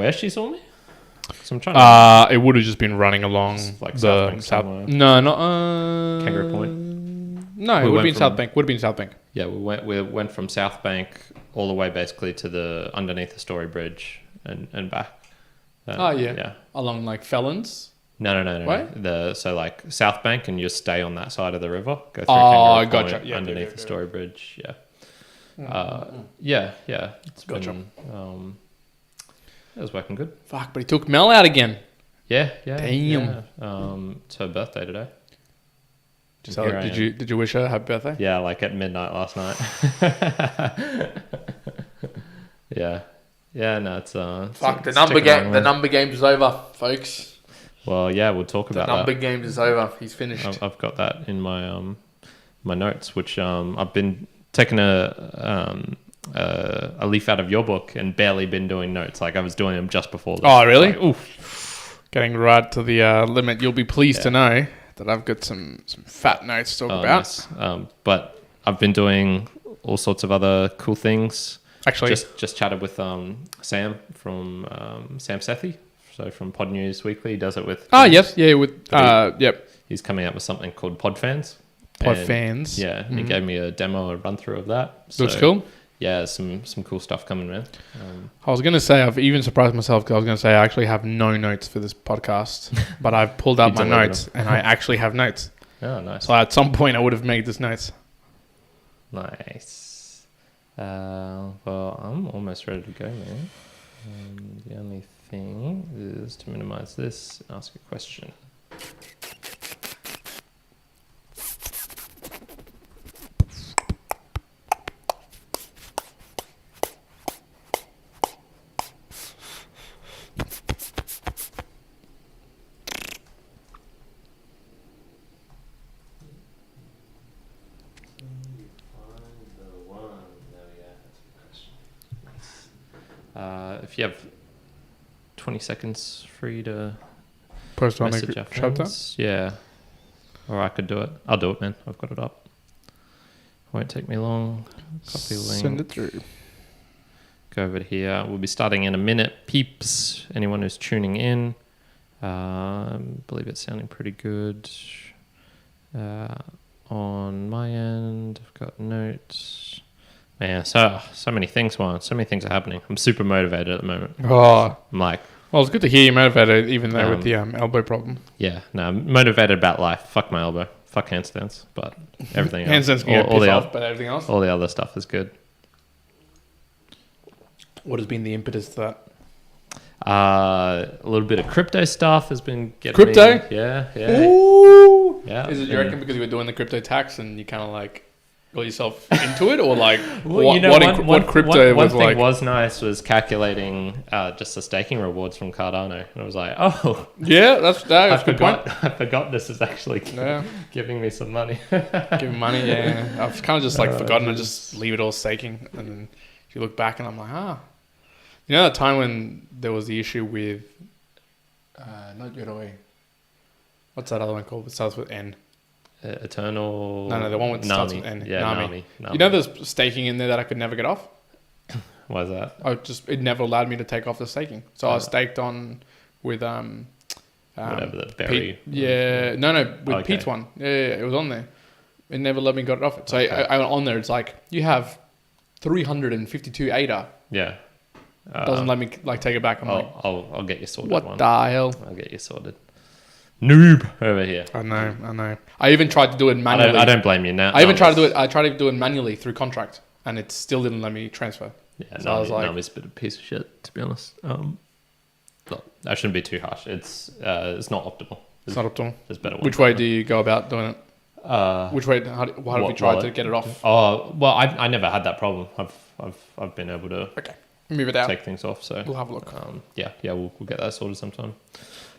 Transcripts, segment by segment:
where she saw me? So I'm trying It would have just been running along like the South. No, not Kangaroo Point. No, it would have been South Bank. Would have been South Bank. Yeah, we went from South Bank all the way basically to the underneath the Story Bridge and back. Yeah. Along like Felons. No. Right? So like South Bank, and you just stay on that side of the river. Go through Kangaroo Point, gotcha. Yeah, underneath the Story Bridge. Yeah. Yeah. It's Gotcha. been, it was working good. Fuck, but he took Mel out again. Yeah. Damn. Yeah. It's her birthday today. So did you wish her happy birthday? Yeah, like at midnight last night. Yeah. Yeah, no, it's Fuck, the number game. The number game is over, folks. Well, yeah, we'll talk about that. The number game is over. He's finished. I've got that in my my notes, which I've been taking a leaf out of your book and barely been doing notes. Like I was doing them just before this. Oh, really? Like, oof. Getting right to the limit. You'll be pleased to know that I've got some fat notes to talk about. Nice. But I've been doing all sorts of other cool things. Actually, just chatted with Sam from Sam Sethi, so from Pod News Weekly. He does it with. Yep. He's coming out with something called Pod Fans. Fans. Yeah, and he gave me a demo, a run through of that. So, looks cool. Yeah, some cool stuff coming, man. I was going to say, I've even surprised myself because I was going to say I actually have no notes for this podcast, but I've pulled out my notes and I actually have notes. Oh, nice. So at some point I would have made this notes. Nice. Well, I'm almost ready to go, man. The only thing is to minimize this, ask a question. If you have 20 seconds free to post on message our friends, yeah, or I could do it. I'll do it, man. I've got it up. Won't take me long. Copy link. Send it through. Go over here. We'll be starting in a minute. Peeps, anyone who's tuning in, I believe it's sounding pretty good. On my end, I've got notes. Man, so many things, Juan. So many things are happening. I'm super motivated at the moment. Oh, I'm like... Well, it's good to hear you motivated, even though with the elbow problem. Yeah, no, I'm motivated about life. Fuck my elbow. Fuck handstands. But everything else. Handstands can piss off, but everything else? All the other stuff is good. What has been the impetus to that? A little bit of crypto stuff has been getting Crypto? me. Yeah. Ooh. Yeah. Is it, you reckon, because you were doing the crypto tax and you kind of like got yourself into it, or like well, what crypto was like? One thing was nice was calculating just the staking rewards from Cardano, and I was like, oh, yeah, that's a good point. I forgot this is actually giving me some money. Giving money, yeah. I've kind of just like forgotten to just leave it all staking, and then you look back and I'm like, you know that time when there was the issue with not Yoroi. What's that other one called? It starts with N. Eternal. No, the one with starts with N. Yeah, Nami. Nami. You know, there's staking in there that I could never get off. Why is that? It never allowed me to take off the staking. So I was staked on with whatever the berry. With Pete's one. Yeah, it was on there. It never let me get it off it. So I went on there. It's like you have 352 ADA. Yeah. Doesn't let me like take it back. I'll get you sorted. What the hell? I'll get you sorted. Noob over here. I know. I even tried to do it manually. I don't blame you now. I even tried to do it. I tried to do it manually through contract, and it still didn't let me transfer. Yeah, so I was like, Nami's a bit of a piece of shit, to be honest. Look, I shouldn't be too harsh. It's not optimal. It's not optimal. There's better ones. Which way do you go about doing it? Which way? How have you tried to get it off? Oh well, I never had that problem. I've been able to move it out, take things off. So we'll have a look. We'll get that sorted sometime.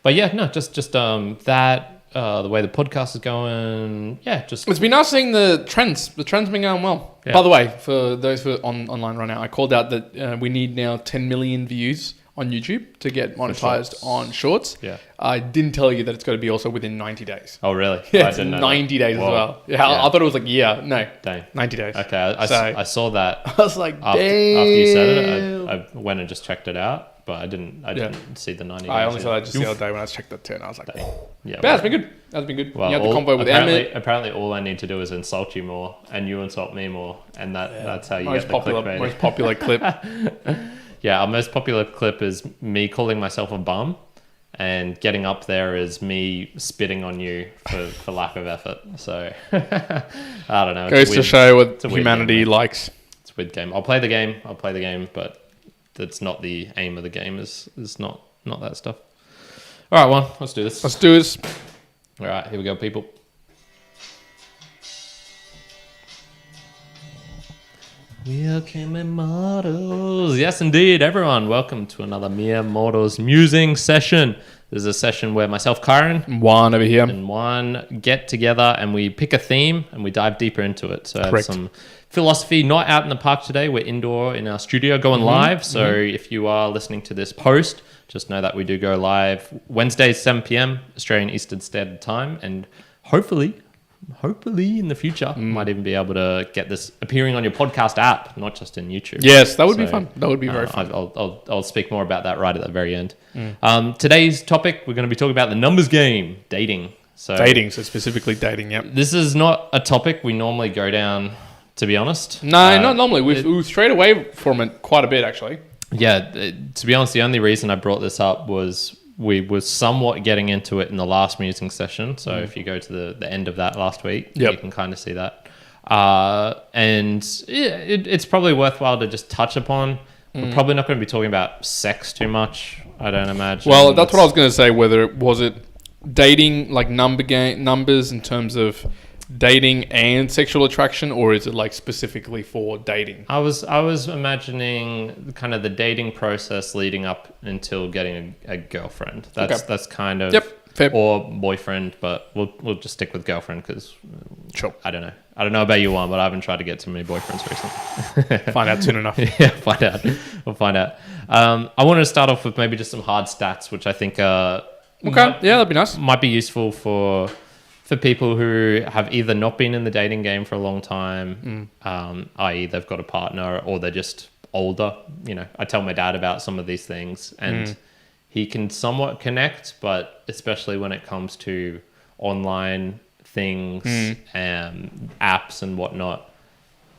But yeah, no, just that the way the podcast is going. Yeah, just it's been nice seeing the trends. The trends been going well. Yeah. By the way, for those who are online right now, I called out that we need now 10 million views on YouTube to get monetized on Shorts. Yeah. I didn't tell you that it's got to be also within 90 days. Oh, really? Yeah, it's 90 days as well. Yeah, I thought it was like, no. Dang. 90 days. Okay, I saw that. I was like, after you said it, I went and just checked it out. but I didn't see the 90 days. I only saw that yet. just the other day when I checked the 10. I was like, Yeah, but that's been good. That's been good. Well, you had the convo with Emmett. Apparently, all I need to do is insult you more, and you insult me more, and that's how you get the clickbait. Most popular clip. Yeah, our most popular clip is me calling myself a bum, and getting up there is me spitting on you for lack of effort. So I don't know. Goes to show what humanity likes. It's a weird game. I'll play the game, but that's not the aim of the game. Is not that stuff. All right, Juan, let's do this. Let's do this. All right, here we go, people. We are mere mortals. Yes, indeed, everyone. Welcome to another Mere Mortals Musing session. This is a session where myself, Kyron, Juan over here, and Juan get together and we pick a theme and we dive deeper into it. So I have some philosophy, not out in the park today. We're indoor in our studio going live. So if you are listening to this post, just know that we do go live Wednesdays, 7 p.m. Australian Eastern Standard Time. And hopefully in the future, might even be able to get this appearing on your podcast app, not just in YouTube. Yes, that would be fun. That would be very fun. I'll speak more about that right at the very end. Today's topic, we're going to be talking about the numbers game, dating. So specifically dating, yep. This is not a topic we normally go down, to be honest. No, not normally. We've strayed away from it quite a bit, actually. Yeah, to be honest, the only reason I brought this up was we were somewhat getting into it in the last musing session. So if you go to the end of that last week, you can kind of see that. It's probably worthwhile to just touch upon. We're probably not going to be talking about sex too much, I don't imagine. Well, that's what I was going to say, whether it was dating, like numbers in terms of dating and sexual attraction, or is it like specifically for dating? I was imagining kind of the dating process leading up until getting a girlfriend. That's kind of fair. Or boyfriend, but we'll just stick with girlfriend because I don't know about you, Juan, but I haven't tried to get too many boyfriends recently. Find out soon enough. Yeah, find out. We'll find out. I wanted to start off with maybe just some hard stats, which I think that'd be nice. Might be useful for people who have either not been in the dating game for a long time, i.e. they've got a partner or they're just older. You know, I tell my dad about some of these things and he can somewhat connect, but especially when it comes to online things and apps and whatnot,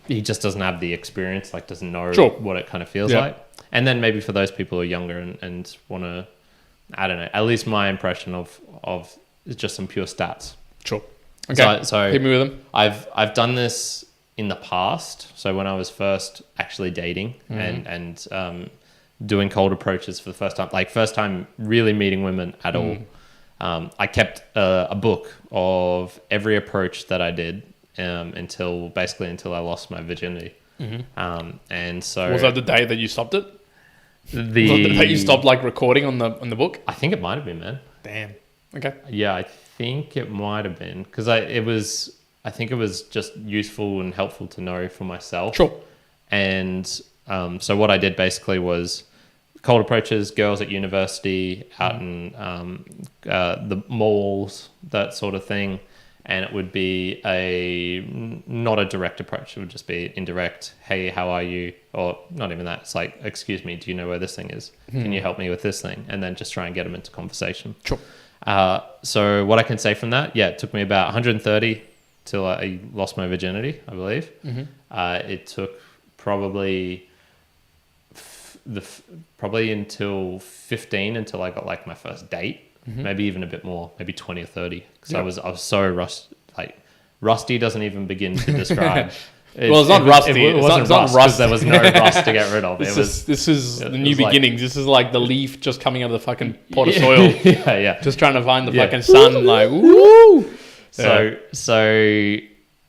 he just doesn't have the experience, like doesn't know what it kind of feels like. And then maybe for those people who are younger and want to, I don't know, at least my impression of is just some pure stats. Sure. Okay. So hit me with them. I've done this in the past. So when I was first actually dating and doing cold approaches for the first time really meeting women at all, I kept a book of every approach that I did until I lost my virginity. And so was that the day that you stopped it? Was that the day you stopped like recording on the book? I think it might have been, man. Damn. Okay. Yeah, I think it might have been because I think it was just useful and helpful to know for myself. Sure. And so what I did basically was cold approaches, girls at university, out in the malls, that sort of thing. And it would be not a direct approach. It would just be indirect. Hey, how are you? Or not even that. It's like, excuse me, do you know where this thing is? Can you help me with this thing? And then just try and get them into conversation. Sure. So what I can say from that, it took me about 130 till I lost my virginity, I believe. It took probably until 15 until I got like my first date. Maybe even a bit more, maybe 20 or 30. Because I was so rusty doesn't even begin to describe. Well, it's not rusty. It wasn't rust because there was no rust to get rid of. This is the new beginnings. This is like the leaf just coming out of the fucking pot of soil. Just trying to find the fucking sun. Like, woo! So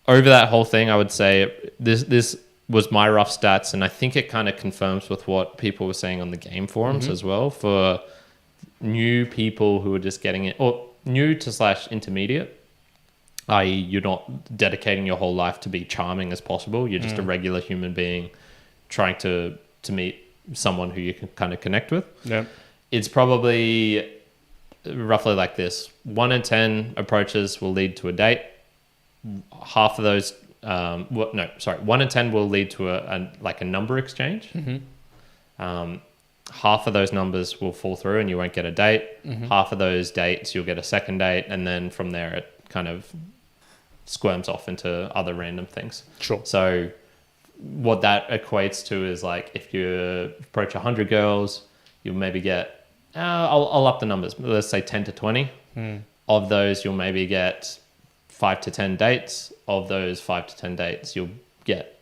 over that whole thing, I would say this was my rough stats. And I think it kind of confirms with what people were saying on the game forums as well for new people who are just getting it, or new to / intermediate, i.e. you're not dedicating your whole life to be charming as possible. You're just a regular human being trying to meet someone who you can kind of connect with. Yeah. It's probably roughly like this. 1 in 10 approaches will lead to a date. Half of those, 1 in 10 will lead to a number exchange. half of those numbers will fall through and you won't get a date. Mm-hmm. Half of those dates, you'll get a second date. And then from there, it kind of squirms off into other random things. Sure. So what that equates to is like if you approach 100 girls, you'll maybe get, I'll up the numbers. Let's say 10 to 20. Of those, you'll maybe get 5 to 10 dates. Of those 5 to 10 dates, you'll get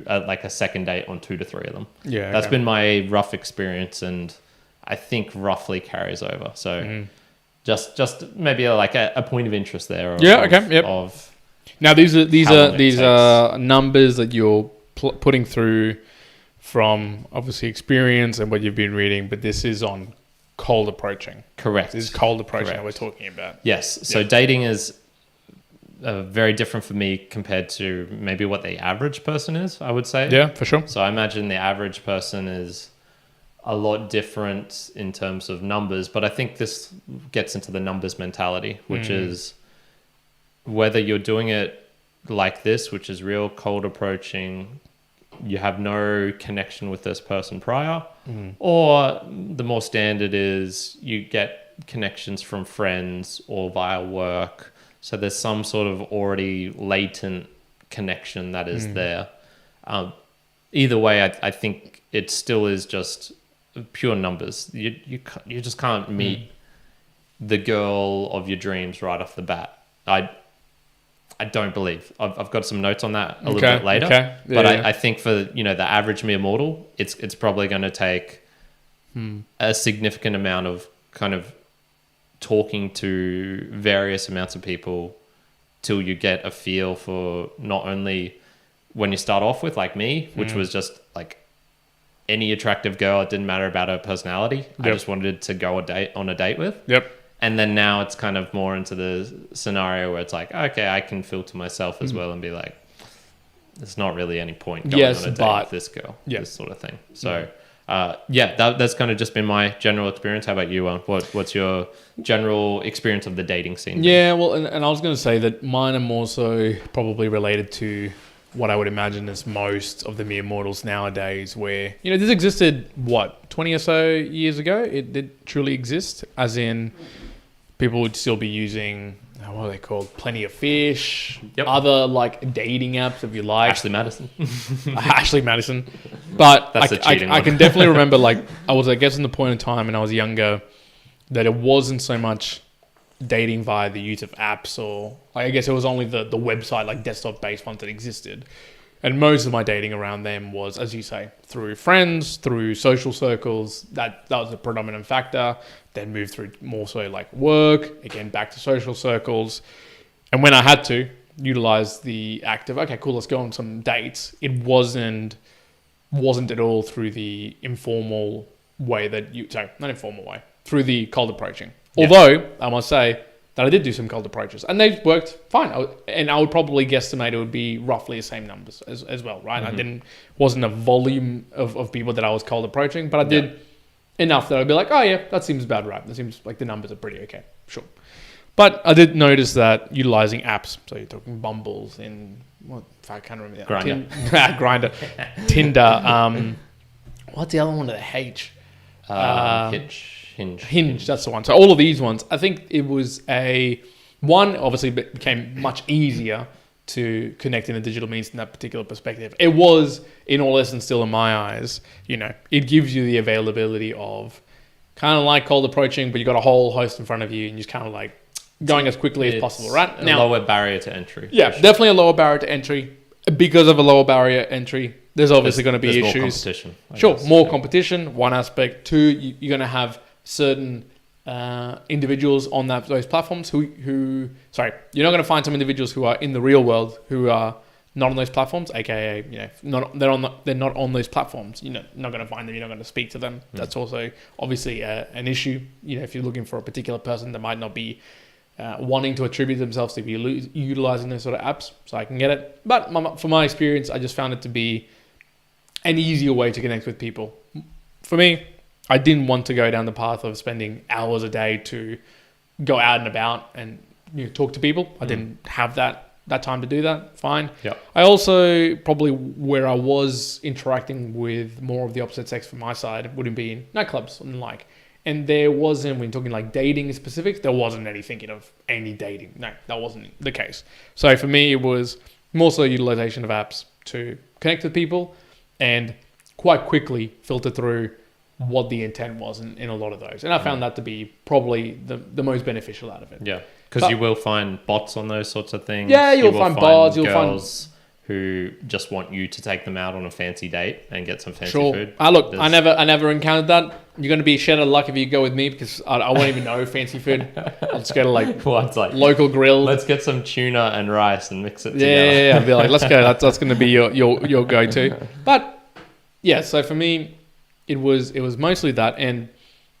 like a second date on 2 to 3 of them. Yeah, that's been my rough experience, and I think roughly carries over. So just maybe like a point of interest there. Of now these are numbers that you're putting through from obviously experience and what you've been reading, but this is on cold approaching. Correct. This is cold approaching that we're talking about. Yes. So dating is very different for me compared to maybe what the average person is, I would say. Yeah, for sure. So I imagine the average person is a lot different in terms of numbers, but I think this gets into the numbers mentality, which is whether you're doing it like this, which is real cold approaching, you have no connection with this person prior, or the more standard is you get connections from friends or via work. So there's some sort of already latent connection that is there. Either way, I think it still is just pure numbers. You just can't meet the girl of your dreams right off the bat. I don't believe. I've got some notes on that a little bit later. Okay. Yeah, but I think for the average mere mortal, it's probably going to take a significant amount of kind of talking to various amounts of people till you get a feel for not only when you start off with like me, which was just like any attractive girl. It didn't matter about her personality. I just wanted to go on a date with. Yep. And then now it's kind of more into the scenario where it's like, okay, I can filter myself as well and be like, there's not really any point going on a date with this girl, this sort of thing. So that's kind of just been my general experience. How about you? What's your general experience of the dating scene? Yeah, well, and I was going to say that mine are more so probably related to what I would imagine is most of the mere mortals nowadays, where, this existed, 20 or so years ago? It did truly exist, as in people would still be using, what are they called? Plenty of Fish, other like dating apps, if you like. Ashley Madison. Ashley Madison. But that's I can definitely remember, like, I was, I guess, in the point in time when I was younger, that it wasn't so much dating via the use of apps, or I guess it was only the website, like desktop-based ones that existed. And most of my dating around them was, as you say, through friends, through social circles. That was the predominant factor. Then moved through more so like work, again, back to social circles. And when I had to utilize the act of, okay, cool, let's go on some dates, it wasn't at all through the informal way not informal way, through the cold approaching. Yeah. Although, I must say that I did do some cold approaches, and they worked fine. I would probably guesstimate it would be roughly the same numbers as well, right? Mm-hmm. Wasn't a volume of people that I was cold approaching, but I did enough that I'd be like, oh yeah, that seems about right. That seems like the numbers are pretty okay, sure. But I did notice that utilizing apps, so you're talking Bumbles and I can't remember that. Grindr, Tinder. What's the other one with a H? Hinge, that's the one. So all of these ones, I think it was obviously became much easier to connect in the digital means in that particular perspective. It was, in all essence, still in my eyes, it gives you the availability of kind of like cold approaching, but you got a whole host in front of you and you're just kind of like going as quickly as possible, right? A lower barrier to entry. Yeah, sure. Definitely a lower barrier to entry. Because of a lower barrier entry, there's obviously going to be issues. More competition. More competition, one aspect. Two, you're going to have certain individuals on those platforms who you're not going to find some individuals who are in the real world who are not on those platforms, aka they're not on those platforms. You're not going to find them. You're not going to speak to them. That's also obviously an issue. If you're looking for a particular person that might not be wanting to attribute themselves to be utilizing those sort of apps, so I can get it. But from my experience, I just found it to be an easier way to connect with people. For me, I didn't want to go down the path of spending hours a day to go out and about and talk to people. I didn't have that that time to do that, fine. Yeah. I also probably where I was interacting with more of the opposite sex from my side wouldn't be in nightclubs and like. And there wasn't, when talking like dating specifics, there wasn't any thinking of any dating. No, that wasn't the case. So for me, it was more so utilization of apps to connect with people and quite quickly filter through what the intent was in a lot of those. And I found that to be probably the most beneficial out of it. Yeah, because you will find bots on those sorts of things. Yeah, you'll find bots. You'll find girls who just want you to take them out on a fancy date and get some fancy sure. food. Look, I never encountered that. You're going to be shed of luck if you go with me because I won't even know fancy food. I'll just go to like local grill. Let's get some tuna and rice and mix it together. Yeah. I'll be like, let's go. That's going to be your go-to. But yeah, so for me, it was mostly that. And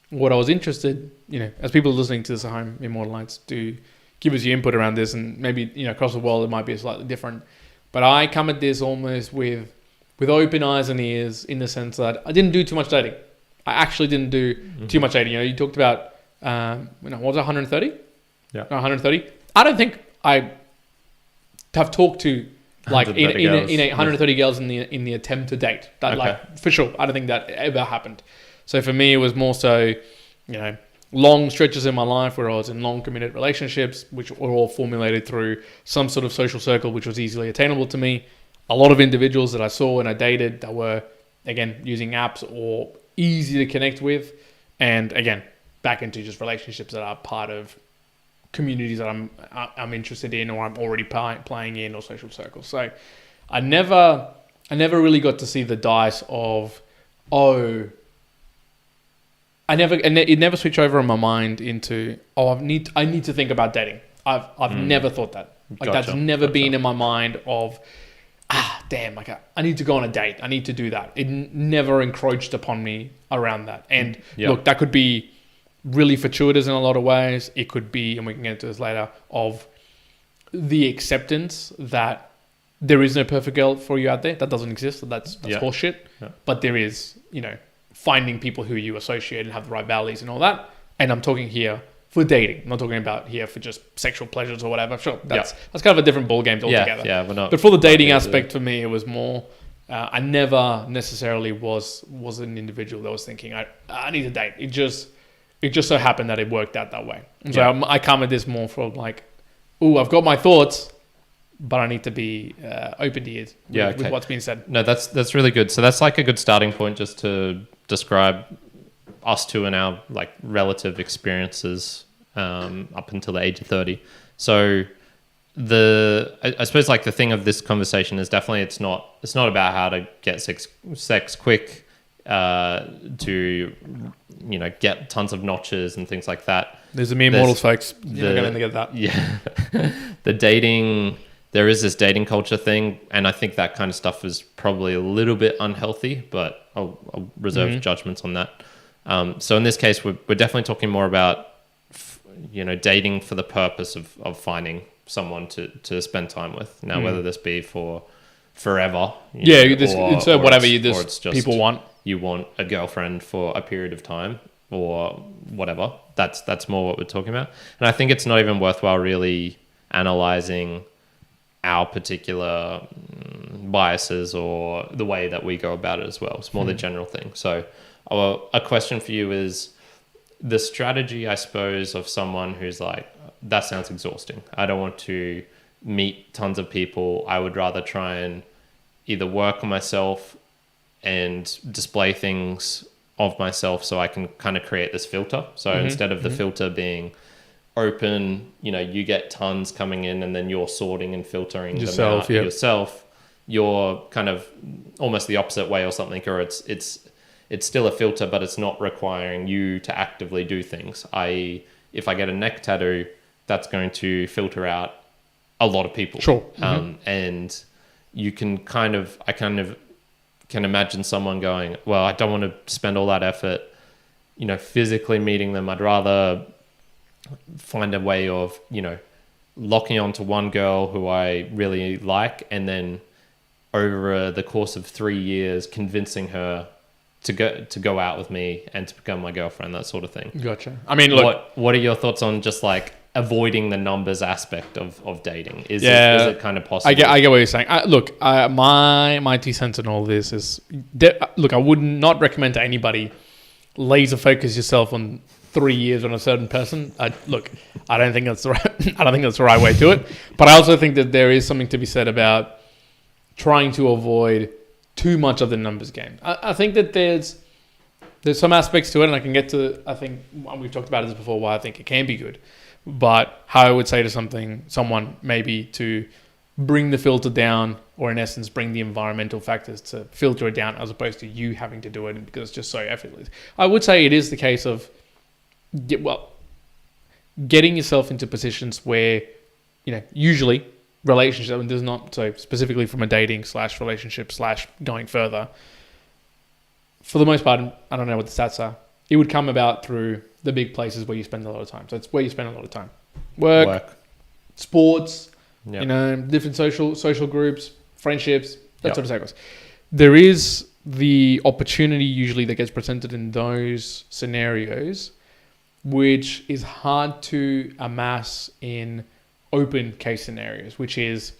what I was interested, as people listening to this at home, Immortal Lights, do give us your input around this, and maybe across the world it might be slightly different. But I come at this almost with open eyes and ears in the sense that I didn't do too much dating. I actually didn't do too much dating. You talked about, what was it, 130? Yeah. No, 130. I don't think I have talked to like in 130 girls in the attempt to date. That like for sure. I don't think that ever happened. So for me, it was more so, long stretches in my life where I was in long committed relationships, which were all formulated through some sort of social circle, which was easily attainable to me. A lot of individuals that I saw and I dated that were, again, using apps or easy to connect with. And again, back into just relationships that are part of communities that I'm interested in or I'm already playing in or social circles. So I never really got to see the dice of, it never switched over in my mind into, I need to think about dating. I've never thought that. Like that's never been in my mind of, damn, like I need to go on a date. I need to do that. It never encroached upon me around that. And look, that could be really fortuitous in a lot of ways. It could be, and we can get into this later, of the acceptance that there is no perfect girl for you out there. That doesn't exist. That's horseshit. Yeah. But there is, finding people who you associate and have the right values and all that. And I'm talking here for dating. I'm not talking about here for just sexual pleasures or whatever. Sure, that's kind of a different ball game altogether. Yeah, we're not. But for the dating aspect, for me, it was more. I never necessarily was an individual that was thinking I need to date. It just so happened that it worked out that way. And so I come at this more from like, I've got my thoughts, but I need to be open ears with what's being said. No, that's really good. So that's like a good starting point just to describe us two and our like relative experiences up until the age of 30. So I suppose like the thing of this conversation is definitely it's not about how to get sex quick to get tons of notches and things like that. There's a mere mortals, folks. You're not going to get that. Yeah, the dating. There is this dating culture thing, and I think that kind of stuff is probably a little bit unhealthy, but I'll reserve judgments on that. So in this case, we're definitely talking more about, dating for the purpose of finding someone to spend time with. Now, whether this be for forever, it's whatever people want. You want a girlfriend for a period of time or whatever. That's more what we're talking about. And I think it's not even worthwhile really analyzing our particular biases or the way that we go about it as well. It's more the general thing. So a question for you is the strategy, I suppose, of someone who's like, that sounds exhausting. I don't want to meet tons of people. I would rather try and either work on myself and display things of myself so I can kind of create this filter. So instead of the filter being open, you get tons coming in and then you're sorting and filtering them out yourself. You're kind of almost the opposite way or something, or it's still a filter, but it's not requiring you to actively do things. I.e., if I get a neck tattoo, that's going to filter out a lot of people. Sure. And you can I can imagine someone going, well, I don't want to spend all that effort, physically meeting them. I'd rather find a way of, locking onto one girl who I really like, and then over the course of 3 years, convincing her to go out with me and to become my girlfriend, that sort of thing. Gotcha. I mean, look, what are your thoughts on just like avoiding the numbers aspect of dating? Is it kind of possible? I get what you're saying. My 2 cents on all this is, look, I would not recommend to anybody laser focus yourself on 3 years on a certain person. I don't think that's the right. I don't think that's the right way to it. But I also think that there is something to be said about trying to avoid too much of the numbers game. I think that there's some aspects to it, and I can get to. I think we've talked about this before. Why I think it can be good. But how I would say to someone maybe to bring the filter down, or in essence, bring the environmental factors to filter it down, as opposed to you having to do it because it's just so effortless. I would say it is the case of, getting yourself into positions where, usually relationship, and there's not so specifically from a dating / relationship / going further. For the most part, I don't know what the stats are. It would come about through the big places where you spend a lot of time. So it's where you spend a lot of time. Work. Sports, different social groups, friendships, that sort of cycles. There is the opportunity usually that gets presented in those scenarios, which is hard to amass in open case scenarios, which is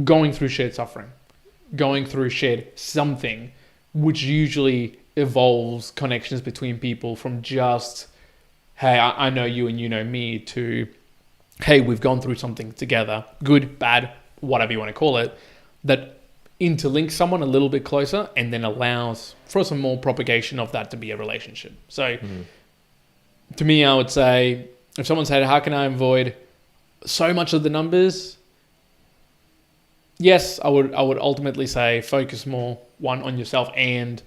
going through shared suffering, going through shared something, which usually evolves connections between people from just, hey, I know you and you know me, to, hey, we've gone through something together, good, bad, whatever you want to call it, that interlinks someone a little bit closer and then allows for some more propagation of that to be a relationship. So to me, I would say, if someone said, how can I avoid so much of the numbers? Yes, I would ultimately say focus more, one, on yourself and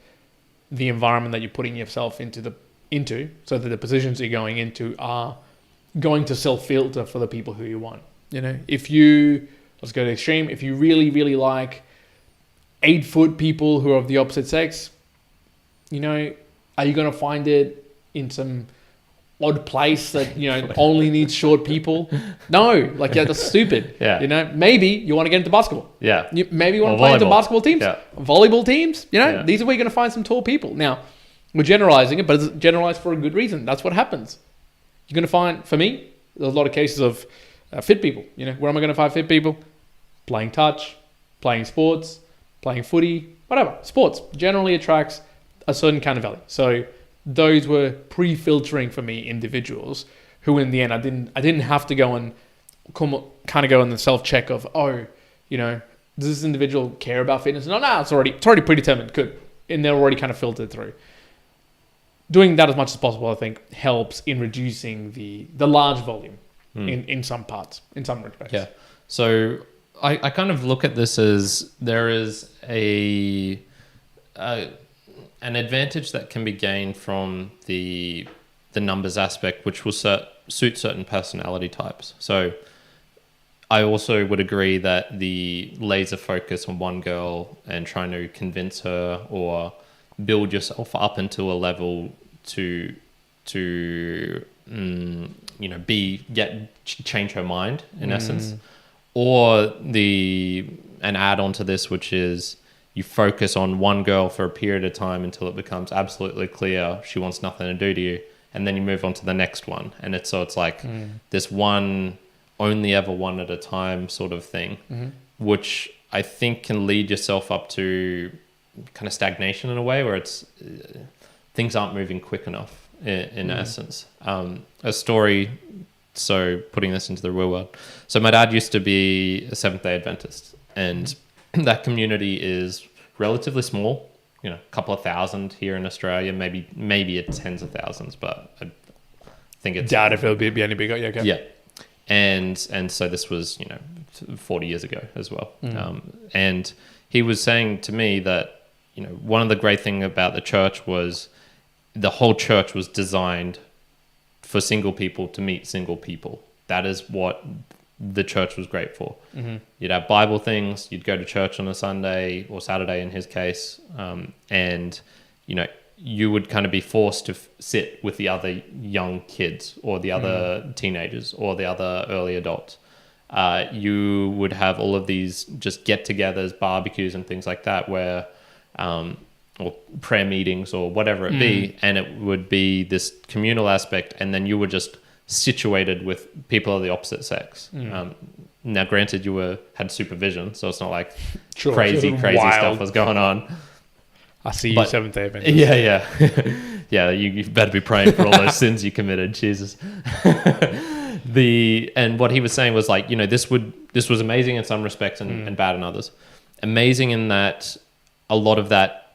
the environment that you're putting yourself into, so that the positions you're going into are going to self-filter for the people who you want. If you, let's go to the extreme, if you really, really like 8-foot people who are of the opposite sex, are you going to find it in some odd place that, only needs short people? No, that's stupid. Yeah. Maybe you want to get into basketball. Yeah. Maybe you want to play into basketball teams, volleyball teams. Yeah. These are where you're going to find some tall people. Now, we're generalizing it, but it's generalized for a good reason. That's what happens. You're going to find, for me, there's a lot of cases of fit people. Where am I going to find fit people? Playing touch, playing sports, playing footy, whatever. Sports generally attracts a certain kind of value. So those were pre-filtering for me individuals who, in the end, I didn't have to go and kind of go in the self-check of, does this individual care about fitness? No, it's already predetermined. Good. And they're already kind of filtered through. Doing that as much as possible, I think, helps in reducing the large volume in some parts, in some respects. Yeah. So I kind of look at this as there is an advantage that can be gained from the numbers aspect, which will suit certain personality types. So I also would agree that the laser focus on one girl and trying to convince her or build yourself up into a level to change her mind in essence, or an add-on to this, which is you focus on one girl for a period of time until it becomes absolutely clear she wants nothing to do to you, and then you move on to the next one, and it's like this one, only ever one at a time sort of thing, which I think can lead yourself up to kind of stagnation in a way, where it's things aren't moving quick enough in essence. A story, so putting this into the real world. So my dad used to be a Seventh-day Adventist, and that community is relatively small, a couple of thousand here in Australia, maybe it's tens of thousands, but I think it's... Doubt if it'll be any bigger. Yeah, okay. Yeah. And so this was, 40 years ago as well. And he was saying to me that, one of the great things about the church was the whole church was designed for single people to meet single people. That is what the church was great for. You'd have Bible things, you'd go to church on a Sunday or Saturday in his case, and, you would kind of be forced to sit with the other young kids or the other teenagers or the other early adults. You would have all of these just get-togethers, barbecues and things like that where... or prayer meetings or whatever it be, and it would be this communal aspect, and then you would just situated with people of the opposite sex. Now, granted, you had supervision, so it's not like crazy stuff was going on. I see you Seventh-day Adventist. Yeah. Yeah, you better be praying for all those sins you committed, Jesus. And what he was saying was like, this was amazing in some respects and bad in others. Amazing in that a lot of that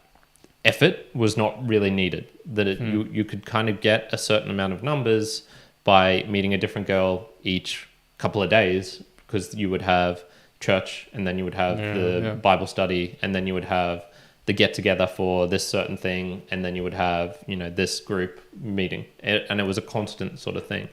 effort was not really needed. That you could kind of get a certain amount of numbers by meeting a different girl each couple of days, because you would have church, and then you would have the Bible study, and then you would have the get together for this certain thing, and then you would have this group meeting, and it was a constant sort of thing.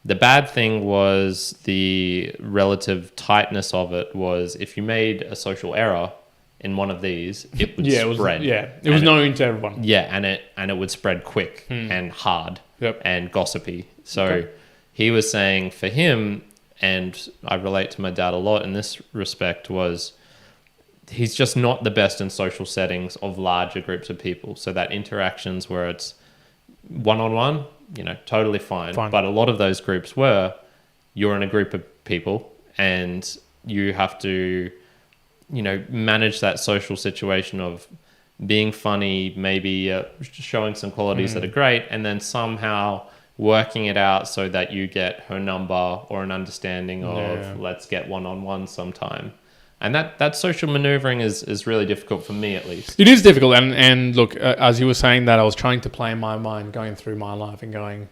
The bad thing was the relative tightness of it. Was if you made a social error in one of these, it would spread. It was known to everyone. And it would spread quick and hard and gossipy. So he was saying for him, and I relate to my dad a lot in this respect, was he's just not the best in social settings of larger groups of people. So that interactions where it's one-on-one, totally fine. But a lot of those groups you're in a group of people and you have to, manage that social situation of being funny, maybe showing some qualities that are great, and then somehow working it out so that you get her number or an understanding of let's get one-on-one sometime. And that social maneuvering is really difficult for me, at least. It is difficult. And look, as you were saying that, I was trying to play in my mind, going through my life and going,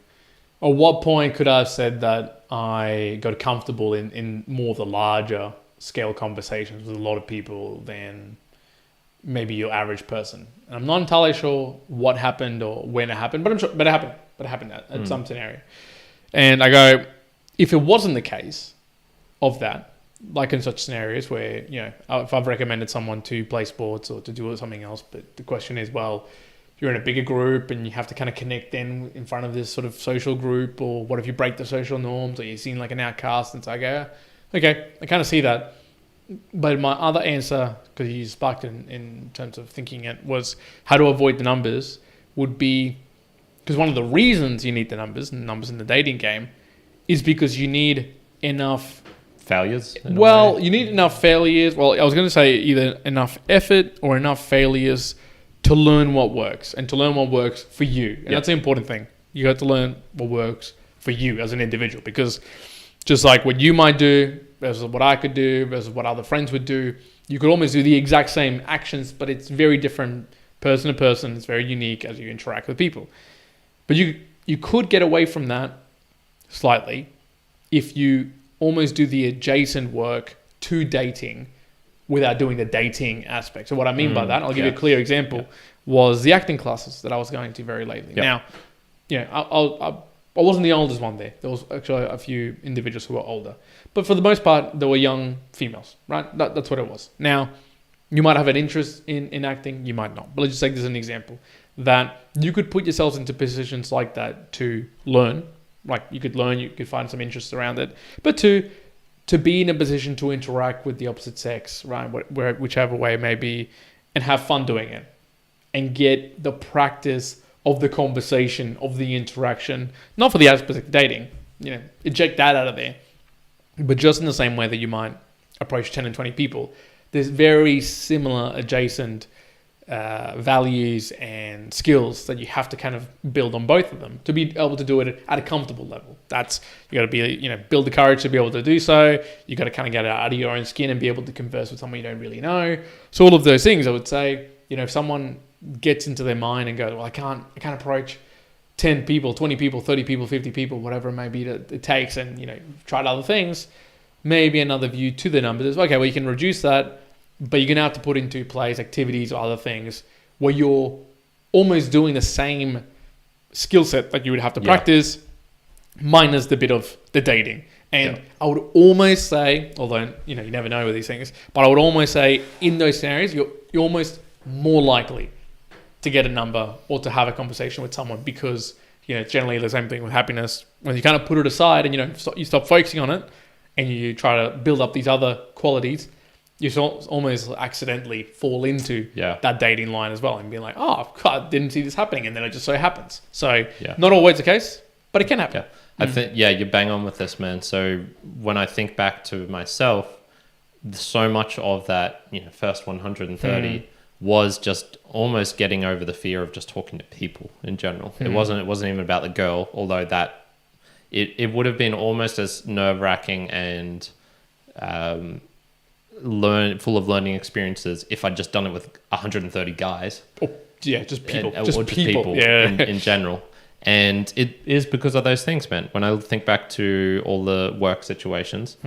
at what point could I have said that I got comfortable in more of the larger scale conversations with a lot of people than maybe your average person? And I'm not entirely sure what happened or when it happened, but I'm sure it happened. But it happened at some scenario. And I go, if it wasn't the case of that, like in such scenarios where, if I've recommended someone to play sports or to do something else, but the question is, well, you're in a bigger group and you have to kind of connect then in front of this sort of social group, or what if you break the social norms, or you're seen like an outcast? And so I go, okay, I kind of see that. But my other answer, because you sparked in terms of thinking it, was how to avoid the numbers would be, because one of the reasons you need the numbers in the dating game is because you need enough failures. You need enough failures. Well, I was going to say either enough effort or enough failures to learn what works, and to learn what works for you. And that's the important thing. You have to learn what works for you as an individual, because just like what you might do versus what I could do versus what other friends would do, you could almost do the exact same actions, but it's very different person to person. It's very unique as you interact with people. But you could get away from that slightly if you almost do the adjacent work to dating without doing the dating aspect. So what I mean by that, I'll give you a clear example, was the acting classes that I was going to very lately. Now, I wasn't the oldest one there. There was actually a few individuals who were older. But for the most part, they were young females, right? That's what it was. Now, you might have an interest in acting, you might not. But let's just take this as an example, that you could put yourselves into positions like that to learn. Like you could learn, you could find some interest around it. But to be in a position to interact with the opposite sex, right? Whichever way it may be, and have fun doing it. And get the practice of the conversation, of the interaction, not for the aspect of dating, eject that out of there. But just in the same way that you might approach 10 and 20 people, there's very similar adjacent values and skills that you have to kind of build on both of them to be able to do it at a comfortable level. That's, you got to be, build the courage to be able to do so. You got to kind of get out of your own skin and be able to converse with someone you don't really know. So all of those things, I would say, if someone gets into their mind and goes, well, I can't approach 10 people, 20 people, 30 people, 50 people, whatever it may be that it takes, and, tried other things, maybe another view to the numbers is, okay, well, you can reduce that, but you're going to have to put into place activities or other things where you're almost doing the same skill set that you would have to practice, minus the bit of the dating. And I would almost say, although, you never know with these things, but I would almost say in those scenarios, you're almost more likely to get a number or to have a conversation with someone, because, generally the same thing with happiness. When you kind of put it aside and you stop focusing on it and you try to build up these other qualities, you almost accidentally fall into that dating line as well and being like, oh, God, I didn't see this happening. And then it just so happens. So not always the case, but it can happen. Yeah. I think, yeah, you're bang on with this, man. So when I think back to myself, so much of that, first 130 was just almost getting over the fear of just talking to people in general. It wasn't even about the girl, although that it would have been almost as nerve-wracking and full of learning experiences if I'd just done it with 130 guys. Oh, yeah, just people. Just people in general. And it is because of those things, man. When I think back to all the work situations,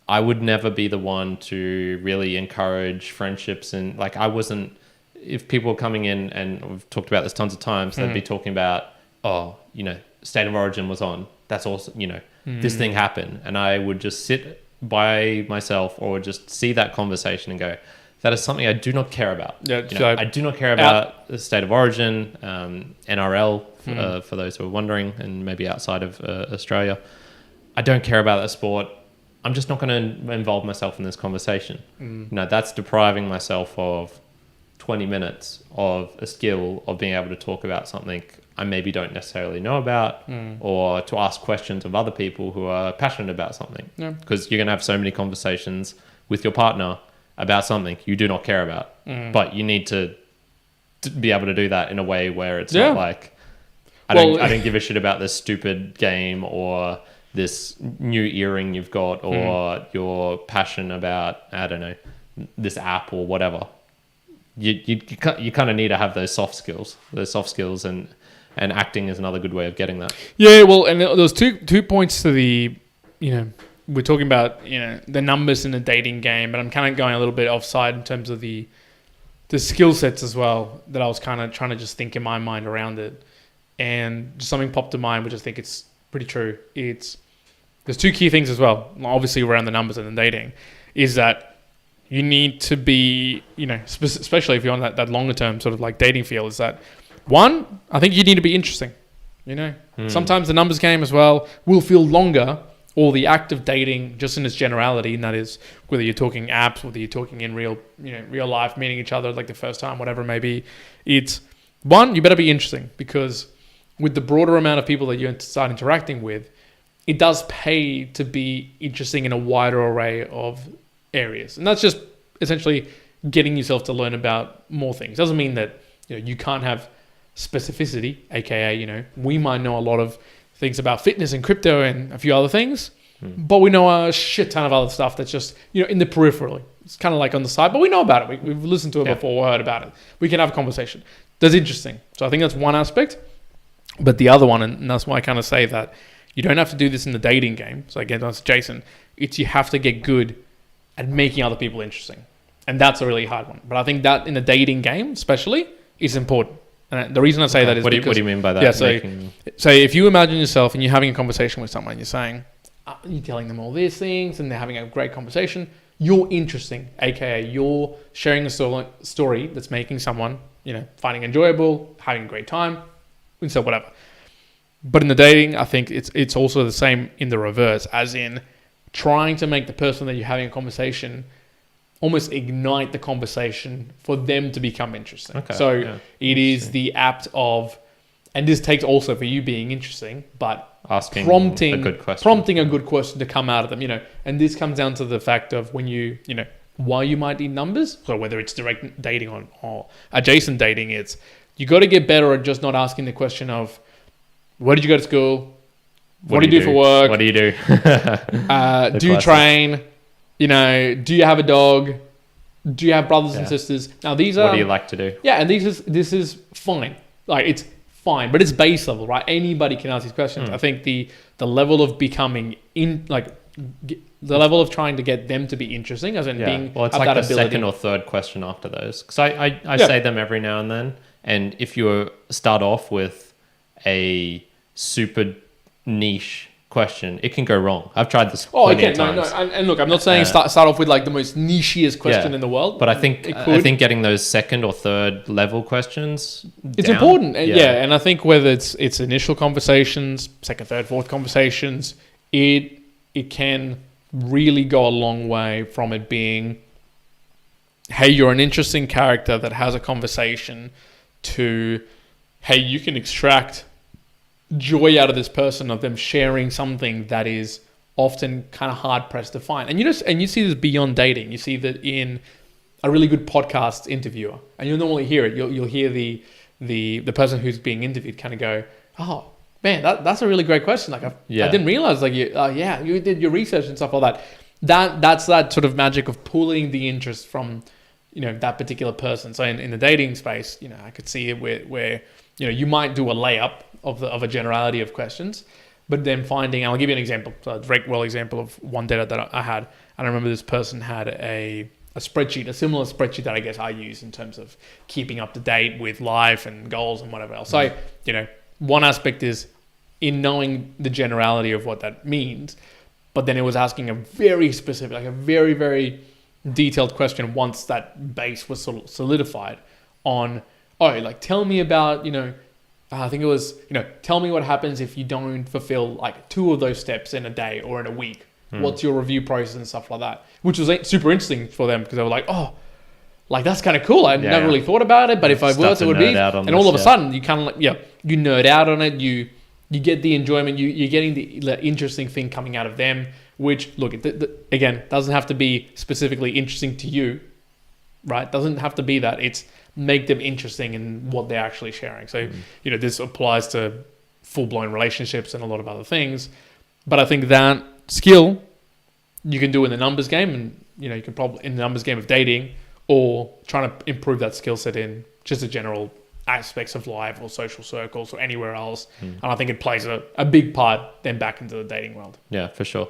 I would never be the one to really encourage friendships. And like, I wasn't, if people were coming in, and we've talked about this tons of times, they'd be talking about, State of Origin was on. That's awesome. This thing happened. And I would just sit by myself or just see that conversation and go, that is something I do not care about. Yeah, I do not care about the State of Origin, NRL, for those who are wondering, and maybe outside of Australia. I don't care about that sport. I'm just not going to involve myself in this conversation. That's depriving myself of 20 minutes of a skill of being able to talk about something I maybe don't necessarily know about, or to ask questions of other people who are passionate about something. Because you're going to have so many conversations with your partner about something you do not care about, but you need to be able to do that in a way where it's not like, I don't give a shit about this stupid game or this new earring you've got, or your passion about, I don't know, this app or whatever. You kind of need to have those soft skills, and acting is another good way of getting that. Yeah, well, and there was two points to the, we're talking about, the numbers in the dating game, but I'm kind of going a little bit offside in terms of the skill sets as well, that I was kind of trying to just think in my mind around it. And just something popped to mind, which I think it's pretty true. There's two key things as well, obviously around the numbers and the dating, is that you need to be, especially if you're on that longer term sort of like dating field, is that one, I think you need to be interesting. Sometimes the numbers game as well will feel longer, or the act of dating just in its generality, and that is whether you're talking apps, whether you're talking in real life, meeting each other like the first time, whatever it may be. It's one, you better be interesting, because with the broader amount of people that you start interacting with, it does pay to be interesting in a wider array of areas. And that's just essentially getting yourself to learn about more things. Doesn't mean that you can't have specificity, aka we might know a lot of things about fitness and crypto and a few other things, but we know a shit ton of other stuff that's just in the periphery. It's kind of like on the side, but we know about it. We've listened to it before, heard about it. We can have a conversation. That's interesting. So I think that's one aspect. But the other one, and that's why I kind of say that you don't have to do this in the dating game. So again, that's Jason. It's you have to get good at making other people interesting, and that's a really hard one. But I think that in the dating game, especially, is important. And the reason I say that is because... What do you mean by that? Yeah, so if you imagine yourself and you're having a conversation with someone, you're saying, you're telling them all these things and they're having a great conversation, you're interesting, aka you're sharing a story that's making someone, finding enjoyable, having a great time, and so whatever. But in the dating, I think it's also the same in the reverse, as in trying to make the person that you're having a conversation almost ignite the conversation for them to become interesting. Okay, so it is the act of, and this takes also for you being interesting, but asking prompting a good question to come out of them, and this comes down to the fact of when why you might need numbers. So whether it's direct dating or adjacent dating, it's you got to get better at just not asking the question of, where did you go to school? What do you do for work? What do you do? Do you train? Do you have a dog? Do you have brothers and sisters? Now these are... What do you like to do? Yeah, and this is fine. Like, it's fine, but it's base level, right? Anybody can ask these questions. I think the level of becoming the level of trying to get them to be interesting, as in being... Well, it's like the second or third question after those. Because I say them every now and then. And if you start off with a super niche question, it can go wrong. I've tried this plenty of times. And look, I'm not saying start off with like the most nichiest question in the world. But I think getting those second or third level questions it's important. And and I think whether it's initial conversations, second, third, fourth conversations, it can really go a long way from it being, hey, you're an interesting character that has a conversation, to, hey, you can extract joy out of this person of them sharing something that is often kind of hard pressed to find. And you see this beyond dating. You see that in a really good podcast interviewer, and you'll normally hear it. You'll hear the person who's being interviewed kind of go, "Oh man, that's a really great question. Like I didn't realize like you did your research and stuff like that. That's that sort of magic of pulling the interest from that particular person. So in the dating space, I could see it where you might do a layup of a generality of questions, but then finding, I'll give you an example, a very well example of one data that I had. And I remember this person had a spreadsheet, a similar spreadsheet that I guess I use in terms of keeping up to date with life and goals and whatever else. So, one aspect is in knowing the generality of what that means, but then it was asking a very specific, like a very, very detailed question once that base was solidified on, tell me about, I think it was, tell me what happens if you don't fulfill like 2 of those steps in a day or in a week. What's your review process and stuff like that, which was super interesting for them because they were like, oh, like that's kind of cool. I never really thought about it, but if I was, it would be. And all of a sudden, you kind of like, you nerd out on it. You get the enjoyment. You're getting the interesting thing coming out of them. Which look, again, doesn't have to be specifically interesting to you, right? Doesn't have to be that. It's make them interesting in what they're actually sharing. So this applies to full-blown relationships and a lot of other things. But I think that skill you can do in the numbers game, and you can probably in the numbers game of dating, or trying to improve that skill set in just the general aspects of life or social circles or anywhere else. And I think it plays a big part then back into the dating world. Yeah, for sure.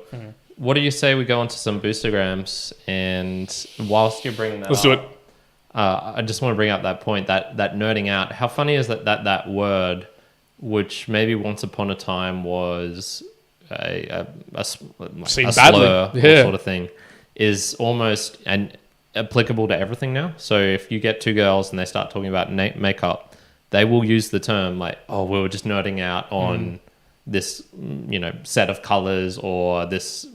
What do you say we go on to some Boostagrams? And whilst you're bringing that Let's do it. I just want to bring up that point, that nerding out. How funny is that word, which maybe once upon a time was a slur sort of thing, is almost applicable to everything now. So if you get 2 girls and they start talking about makeup, they will use the term like, oh, we were just nerding out on this, set of colors or this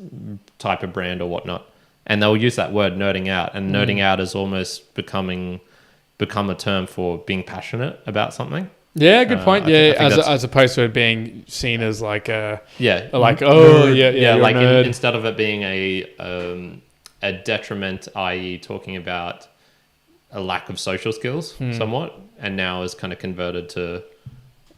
type of brand or whatnot. And they'll use that word nerding out, and nerding out is almost become a term for being passionate about something. Yeah, good point. As opposed to it being seen as like like instead of it being a detriment, i.e. talking about a lack of social skills somewhat, and now is kind of converted to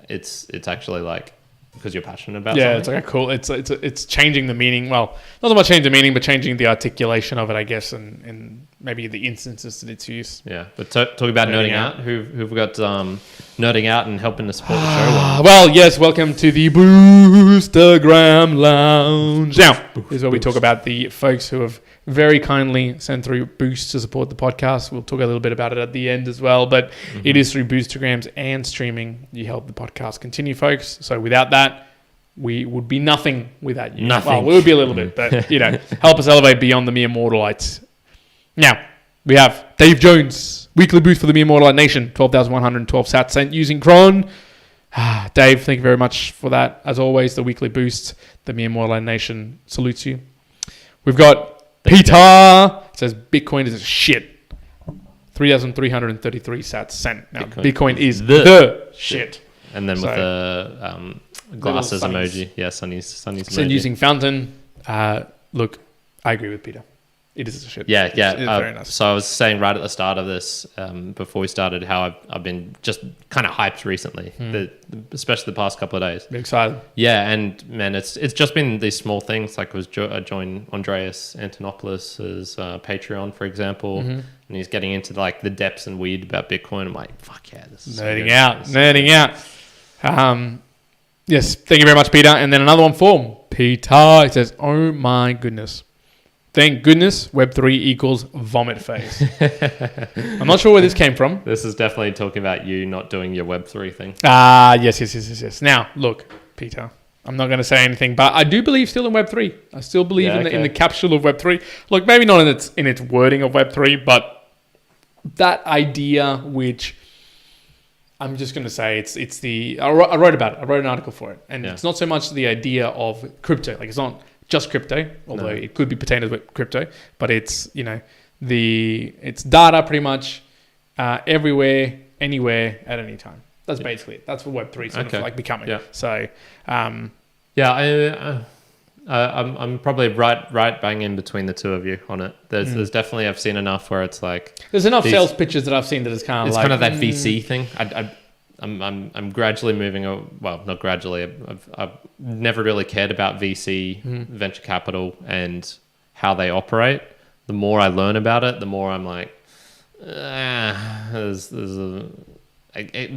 it's actually like because you're passionate about something. It's like a cool, it's changing the meaning. Well, not so much changing the meaning, but changing the articulation of it, I guess, and maybe the instances that it's used. Yeah, but talking about nerding out, who've got nerding out and helping to support the show? Well, yes, welcome to the Boostagram Lounge. Now, this is where we talk about the folks who have very kindly sent through boosts to support the podcast. We'll talk a little bit about it at the end as well, but it is through Boostagrams and streaming you help the podcast continue, folks. So without that, we would be nothing without you. Nothing. Well, we would be a little bit, but help us elevate beyond the mere mortalites. Now, we have Dave Jones, weekly boost for the mere mortalite nation, 12,112 sats sent using Cron. Dave, thank you very much for that. As always, the weekly boost, the mere mortalite nation salutes you. We've got Petar. It says Bitcoin is shit. 3,333 sats sent. Now, Bitcoin is the shit. And then with the glasses emoji. Yeah, Sunny's emoji. Send using Fountain. Look, I agree with Peter. It is a shit. Yeah. It's very nice. So I was saying right at the start of this, before we started, how I've been just kind of hyped recently, especially the past couple of days. Been excited. Yeah, and man, it's just been these small things. Like I joined Andreas Antonopoulos' Patreon, for example, and he's getting into like the depths and weed about Bitcoin. I'm like, fuck yeah, this is nerding out. Yes, thank you very much, Peter. And then another one for Peter. It says, oh my goodness. Thank goodness Web3 equals vomit face. I'm not sure where this came from. This is definitely talking about you not doing your Web3 thing. Yes. Now, look, Peter, I'm not going to say anything, but I do believe still in Web3. I still believe in the capsule of Web3. Look, maybe not in its wording of Web3, but that idea, which I'm just going to say it's the... I wrote about it. I wrote an article for it. And it's not so much the idea of crypto. Like, it's not just crypto, although it could be pertained to crypto, but it's it's data pretty much everywhere, anywhere, at any time. That's basically it. That's what Web3 sort of like becoming. Yeah. So, I'm probably right bang in between the two of you on it. There's definitely, I've seen enough where it's like there's enough sales pitches that I've seen that it's kind of like kind of that VC thing. I'm gradually moving. Well, not gradually. I've never really cared about VC venture capital and how they operate. The more I learn about it, the more I'm like, it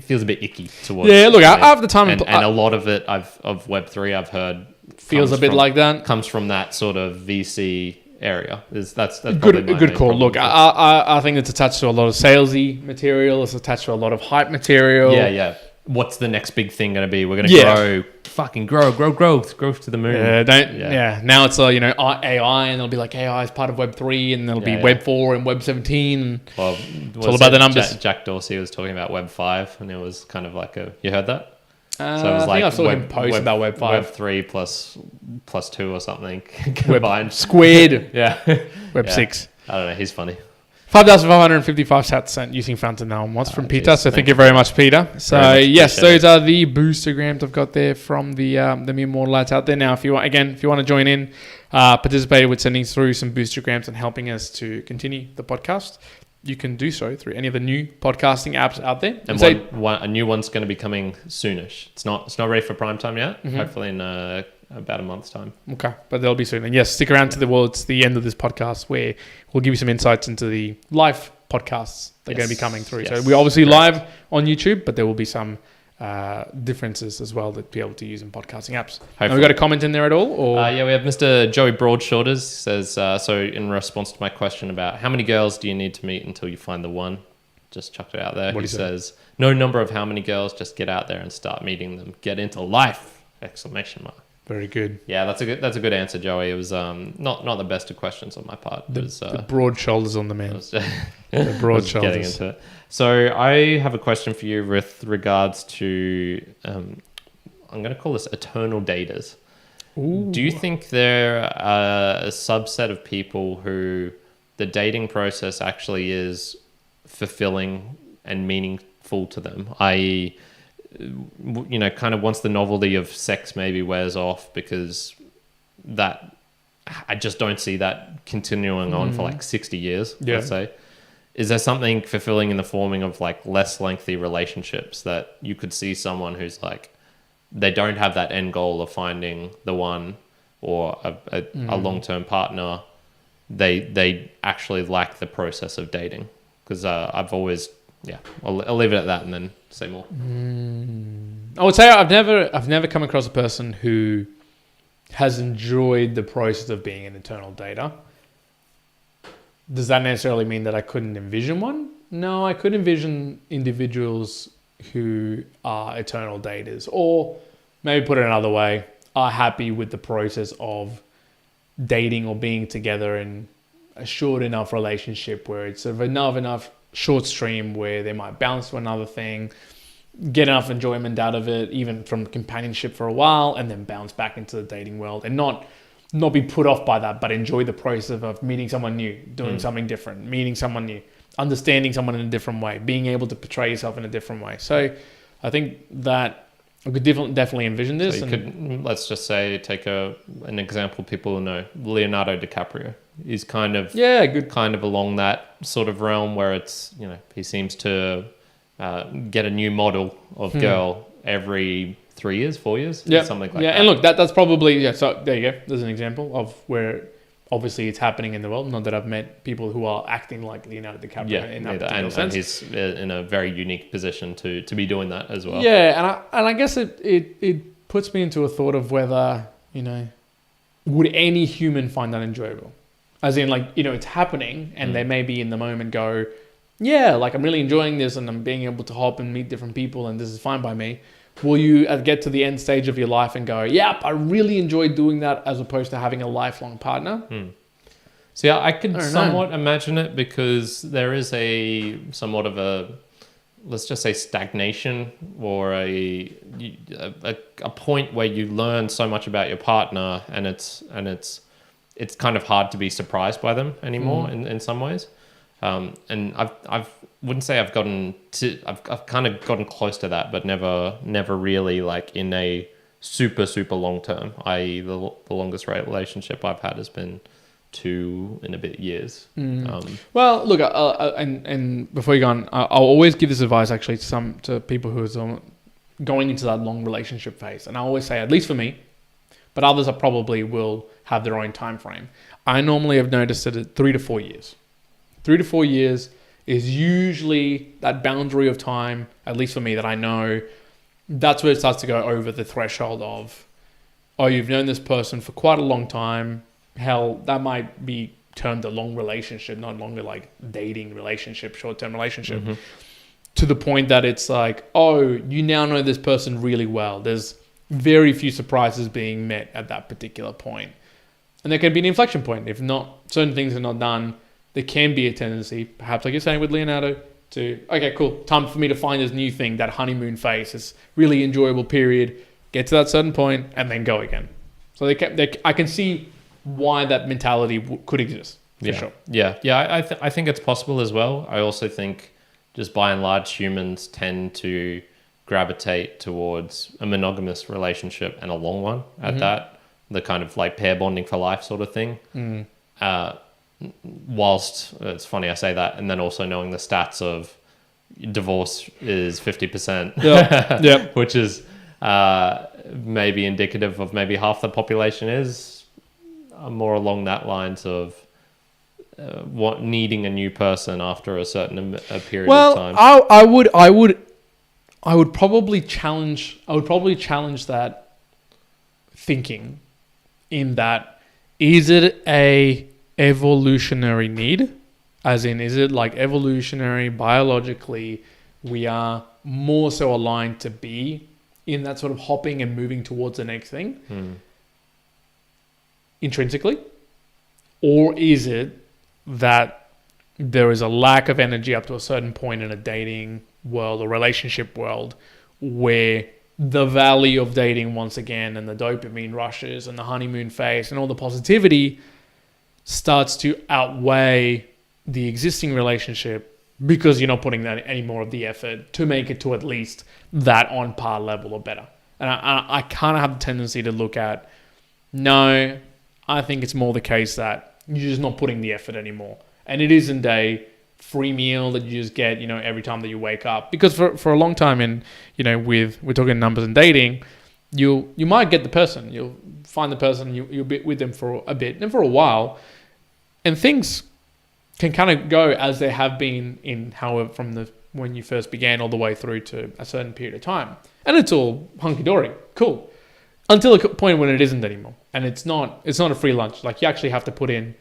feels a bit icky to watch. Yeah, look, I have the time, and a lot of it of Web3 I've heard feels a bit like that. Comes from that sort of VC area. That's good call. Look, I think it's attached to a lot of salesy material. It's attached to a lot of hype material. Yeah. What's the next big thing going to be? We're going to grow, fucking grow to the moon. Now it's AI, and it'll be like AI is part of Web3, and there'll be Web 4 and Web 17. Well, it's all about the numbers. Jack Dorsey was talking about Web 5, and it was kind of like you heard that? So it was I think I saw him post about Web 5. Web 3 plus 2 or something combined. Squared. Web 6. I don't know. He's funny. 5,555 sats sent using Fountain now once from Peter. So thank you very much, Peter. So yes, those are the Boostagrams I've got there from the mere mortal lads out there. Now, if you want to join in, participate with sending through some Boostagrams and helping us to continue the podcast, you can do so through any of the new podcasting apps out there. And a new one's going to be coming soonish. It's not ready for prime time yet. Hopefully in about a month's time. Okay, but they'll be soon. And yes, stick around it's the end of this podcast where we'll give you some insights into the live podcasts that are going to be coming through. So we're obviously live on YouTube, but there will be some differences as well that be able to use in podcasting apps. Have we got a comment in there at all? Or? We have Mr. Joey Broadshoulders says, so in response to my question about how many girls do you need to meet until you find the one, just chucked it out there. He says, no number of how many girls, just get out there and start meeting them. Get into life! ! Very good. Yeah, that's a good answer, Joey. It was not the best of questions on my part. The broad shoulders on the man. The broad shoulders. Getting into it. So I have a question for you with regards to, I'm going to call this eternal daters. Ooh. Do you think there are a subset of people who the dating process actually is fulfilling and meaningful to them, i.e., kind of once the novelty of sex maybe wears off, because that I just don't see that continuing on for like 60 years, let's say. Is there something fulfilling in the forming of like less lengthy relationships that you could see someone who's like, they don't have that end goal of finding the one or a long-term partner. They actually like the process of dating? Because I've always... I'll leave it at that and then say more. I would say I've never come across a person who has enjoyed the process of being an eternal dater. Does that necessarily mean that I couldn't envision one? No, I could envision individuals who are eternal daters, or maybe put it another way, are happy with the process of dating or being together in a short enough relationship where it's sort of enough short stream where they might bounce to another thing, get enough enjoyment out of it, even from companionship for a while, and then bounce back into the dating world and not be put off by that, but enjoy the process of meeting someone new, doing something different, meeting someone new, understanding someone in a different way, being able to portray yourself in a different way. So I think that I could definitely envision this. So you could, let's just say, take an example people will know, Leonardo DiCaprio. He's kind of along that sort of realm where it's, he seems to get a new model of girl every 3 years, 4 years, something like that. Yeah, and look, that's probably, so there you go. There's an example of where obviously it's happening in the world. Not that I've met people who are acting like Leonardo DiCaprio in that particular sense. And he's in a very unique position to be doing that as well. Yeah, and I guess it puts me into a thought of whether, would any human find that enjoyable? As in, like, it's happening and they may be in the moment go, yeah, like I'm really enjoying this and I'm being able to hop and meet different people and this is fine by me. Will you get to the end stage of your life and go, yep, I really enjoy doing that, as opposed to having a lifelong partner? So yeah, I could somewhat imagine it, because there is somewhat of a, let's just say, stagnation, or a point where you learn so much about your partner and it's kind of hard to be surprised by them anymore in some ways. And I've wouldn't say I've gotten to, I've kind of gotten close to that, but never really like in a super long term. I.e., the longest relationship I've had has been 2 and a bit years. Well, look, and before you go on, I'll always give this advice actually to people who are going into that long relationship phase, and I always say, at least for me, but others are probably will have their own time frame. I normally have noticed it at 3 to 4 years. 3 to 4 years is usually that boundary of time, at least for me, that I know. That's where it starts to go over the threshold of, oh, you've known this person for quite a long time. Hell, that might be termed a long relationship, not longer like dating relationship, short-term relationship, to the point that it's like, oh, you now know this person really well. There's very few surprises being met at that particular point. And there can be an inflection point. If not, certain things are not done, there can be a tendency, perhaps like you're saying with Leonardo, to, okay, cool, time for me to find this new thing, that honeymoon phase, this really enjoyable period, get to that certain point, and then go again. So I can see why that mentality could exist, for sure. Yeah, I think it's possible as well. I also think just by and large, humans tend to gravitate towards a monogamous relationship and a long one at that, the kind of like pair bonding for life sort of thing. Whilst it's funny I say that, and then also knowing the stats of divorce is 50%, which is maybe indicative of maybe half the population is more along that lines of needing a new person after a certain period of time. I would probably challenge that thinking, in that, is it a evolutionary need? As in, is it like evolutionary, biologically, we are more so aligned to be in that sort of hopping and moving towards the next thing intrinsically? Or is it that there is a lack of energy up to a certain point in a dating world or relationship world where the value of dating once again, and the dopamine rushes and the honeymoon phase and all the positivity starts to outweigh the existing relationship, because you're not putting that any more of the effort to make it to at least that on par level or better. And I kind of have the tendency to look at, no, I think it's more the case that you're just not putting the effort anymore. And it isn't a free meal that you just get, every time that you wake up. Because for a long time we're talking numbers and dating, you might get the person, you'll find the person, you'll be with them for a bit and for a while, and things can kind of go as they have been in from when you first began all the way through to a certain period of time. And it's all hunky-dory, cool, until a point when it isn't anymore. And it's not a free lunch. Like, you actually have to put in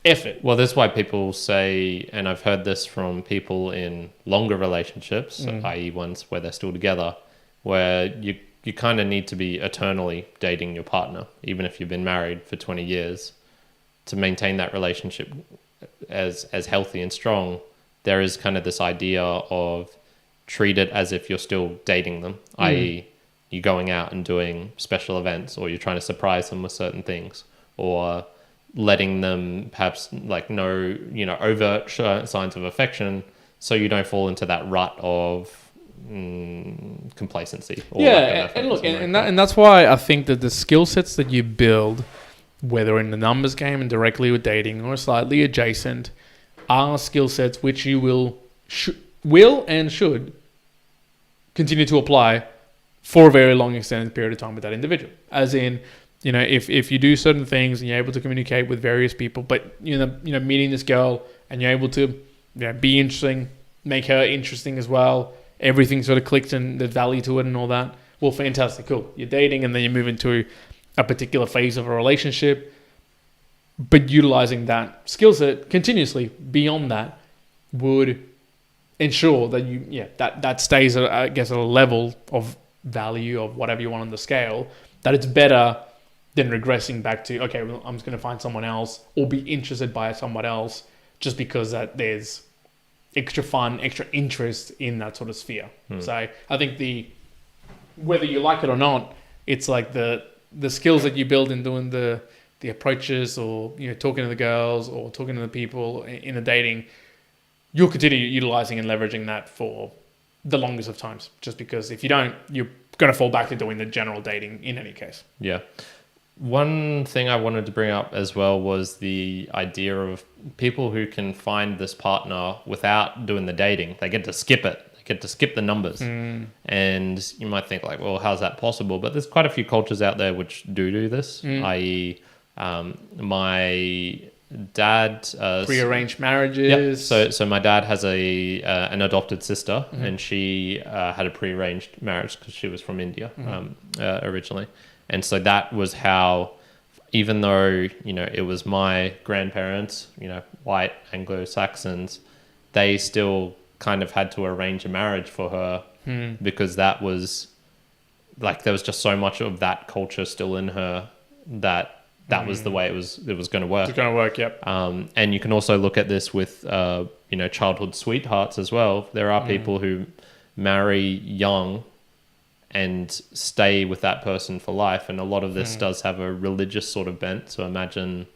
effort. Well, that's why people say, and I've heard this from people in longer relationships, i.e. ones where they're still together, where you kind of need to be eternally dating your partner, even if you've been married for 20 years, to maintain that relationship as healthy and strong. There is kind of this idea of treat it as if you're still dating them, i.e. you're going out and doing special events, or you're trying to surprise them with certain things, or letting them perhaps like know, overt signs of affection, so you don't fall into that rut of complacency. Or and look, and that's why I think that the skill sets that you build, whether in the numbers game and directly with dating or slightly adjacent, are skill sets which you will and should continue to apply for a very long extended period of time with that individual. As in, if you do certain things and you're able to communicate with various people, but meeting this girl and you're able to be interesting, make her interesting as well, everything sort of clicks and there's value to it and all that, well, fantastic, cool. You're dating and then you move into a particular phase of a relationship, but utilizing that skill set continuously beyond that would ensure that that stays, I guess, at a level of value of whatever you want on the scale, that it's better than regressing back to, okay, well, I'm just going to find someone else or be interested by someone else just because that there's extra fun, extra interest in that sort of sphere. So I think whether you like it or not, it's like the skills that you build in doing the the approaches or, talking to the girls or talking to the people in the dating, you'll continue utilizing and leveraging that for the longest of times. Just because if you don't, you're going to fall back to doing the general dating in any case. Yeah. One thing I wanted to bring up as well was the idea of people who can find this partner without doing the dating. They get to skip it. They get to skip the numbers. And you might think like, well, how's that possible? But there's quite a few cultures out there which do this, i.e. My dad... Pre-arranged marriages. Yep. So my dad has an adopted sister, and she had a pre-arranged marriage because she was from India originally. And so that was how, even though, it was my grandparents, white Anglo-Saxons, they still kind of had to arrange a marriage for her because that was, like, there was just so much of that culture still in her that was the way it was going to work. It's going to work, yep. And you can also look at this with, childhood sweethearts as well. There are people who marry young and stay with that person for life. And a lot of this does have a religious sort of bent. So imagine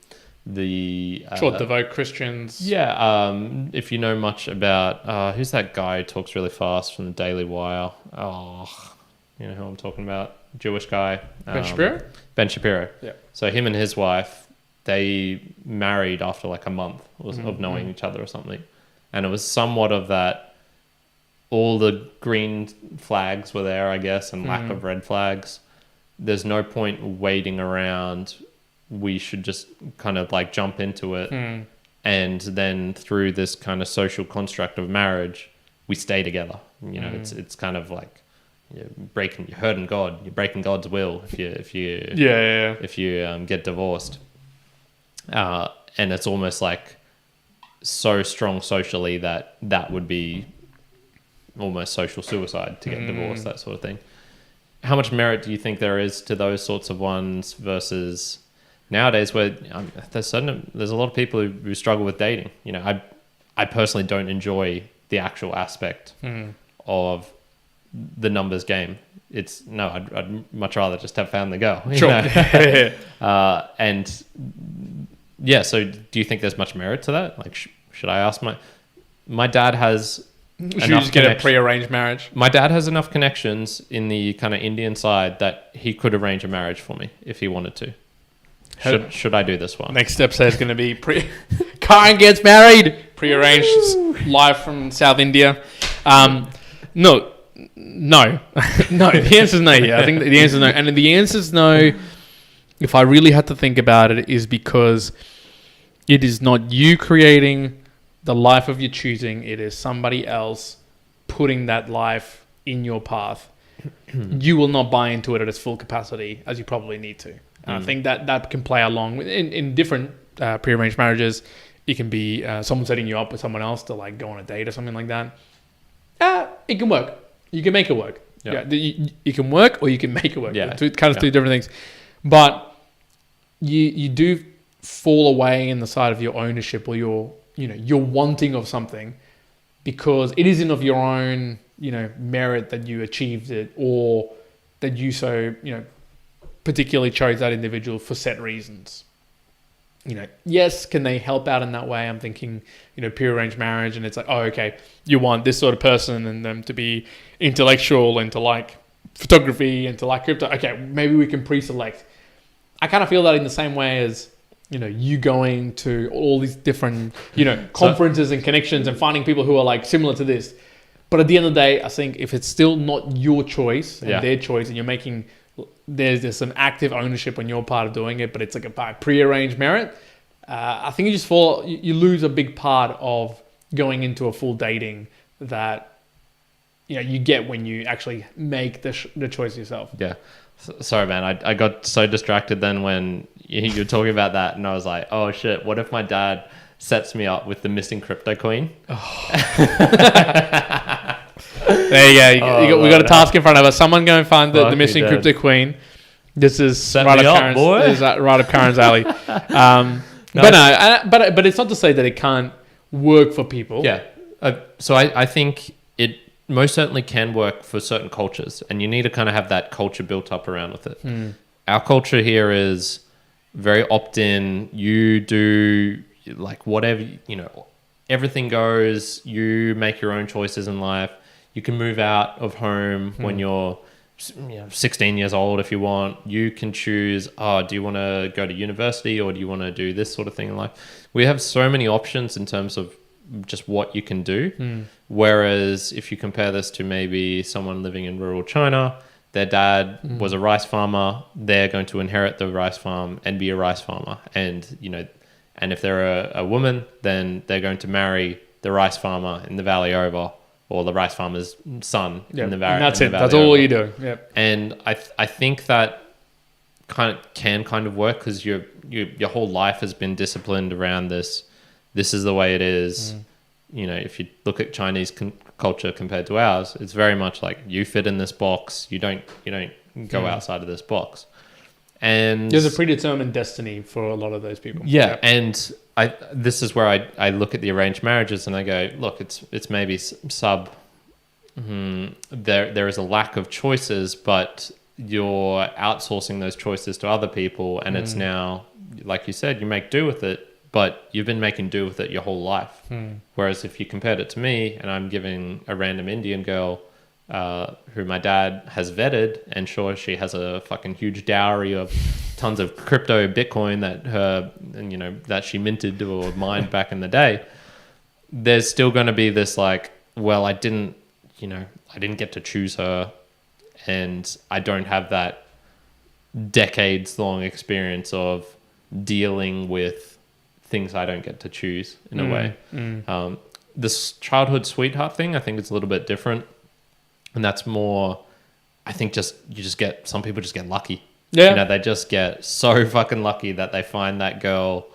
the... devout Christians. Yeah. If you know much about... who's that guy who talks really fast from the Daily Wire? Oh, you know who I'm talking about? Jewish guy. Ben Shapiro? Ben Shapiro. Yeah. So him and his wife, they married after like a month of knowing each other or something. And it was somewhat of that... All the green flags were there, I guess, and lack of red flags. There's no point waiting around. We should just kind of like jump into it. And then through this kind of social construct of marriage, we stay together. It's kind of like you're hurting God. You're breaking God's will if you get divorced. And it's almost like so strong socially that would be almost social suicide to get divorced, that sort of thing. How much merit do you think there is to those sorts of ones versus nowadays where there's a lot of people who struggle with dating? I personally don't enjoy the actual aspect of the numbers game. I'd much rather just have found the girl. Sure. And yeah, so do you think there's much merit to that? Like, should I ask my dad has... Should you just get a pre-arranged marriage? My dad has enough connections in the kind of Indian side that he could arrange a marriage for me if he wanted to. Should I do this one? Next episode is going to be Karen gets married. Pre-arranged, live from South India. No. No. The answer is no here. I think the answer is no. And the answer is no, if I really had to think about it, is because it is not you creating the life of your choosing. It is somebody else putting that life in your path. You will not buy into it at its full capacity as you probably need to. And I think that can play along in different prearranged marriages. It can be someone setting you up with someone else to like go on a date or something like that. It can work. You can make it work. Yeah. You can work or you can make it work. Yeah. Two different things. But you do fall away in the side of your ownership or your wanting of something because it isn't of your own, merit that you achieved it or that you particularly chose that individual for set reasons. Yes, can they help out in that way? I'm thinking, pre-arranged marriage and it's like, oh, okay, you want this sort of person and them to be intellectual and to like photography and to like crypto. Okay, maybe we can pre-select. I kind of feel that in the same way as, you going to all these different, conferences and connections and finding people who are like similar to this. But at the end of the day, I think if it's still not your choice and their choice and you're making, there's some active ownership on your part of doing it, but it's like a pre-arranged merit, I think you lose a big part of going into a full dating that, you get when you actually make the choice yourself. Yeah. Sorry, man. I got so distracted then when you were talking about that, and I was like, "Oh shit! What if my dad sets me up with the missing crypto queen?" Oh. There you go. We got a task in front of us. Someone go and find the missing crypto queen. This is right up Karen's alley. But it's not to say that it can't work for people. Yeah. So I think it most certainly can work for certain cultures, and you need to kind of have that culture built up around with it. Our culture here is very opt-in. You do like whatever, everything goes. You make your own choices in life. You can move out of home when you're 16 years old if you want. You can choose, do you want to go to university or do you want to do this sort of thing in life? We have so many options in terms of just what you can do. Whereas if you compare this to maybe someone living in rural China, their dad was a rice farmer, they're going to inherit the rice farm and be a rice farmer. And, and if they're a woman, then they're going to marry the rice farmer in the valley over, or the rice farmer's son in the valley. And that's it. That's all you do. Yep. And I think that can work because your whole life has been disciplined around this. This is the way it is. If you look at Chinese culture compared to ours, it's very much like you fit in this box. You don't go outside of this box. And there's a predetermined destiny for a lot of those people. Yeah, and this is where I look at the arranged marriages and I go, look, it's maybe there is a lack of choices, but you're outsourcing those choices to other people, and it's now, like you said, you make do with it, but you've been making do with it your whole life. Whereas if you compared it to me, and I'm giving a random Indian girl who my dad has vetted, and sure, she has a fucking huge dowry of tons of crypto Bitcoin that she minted or mined back in the day, there's still going to be this like, well, I didn't get to choose her, and I don't have that decades long experience of dealing with things I don't get to choose in a way. This childhood sweetheart thing, I think it's a little bit different. And that's more, I think some people just get lucky. Yeah. They just get so fucking lucky that they find that girl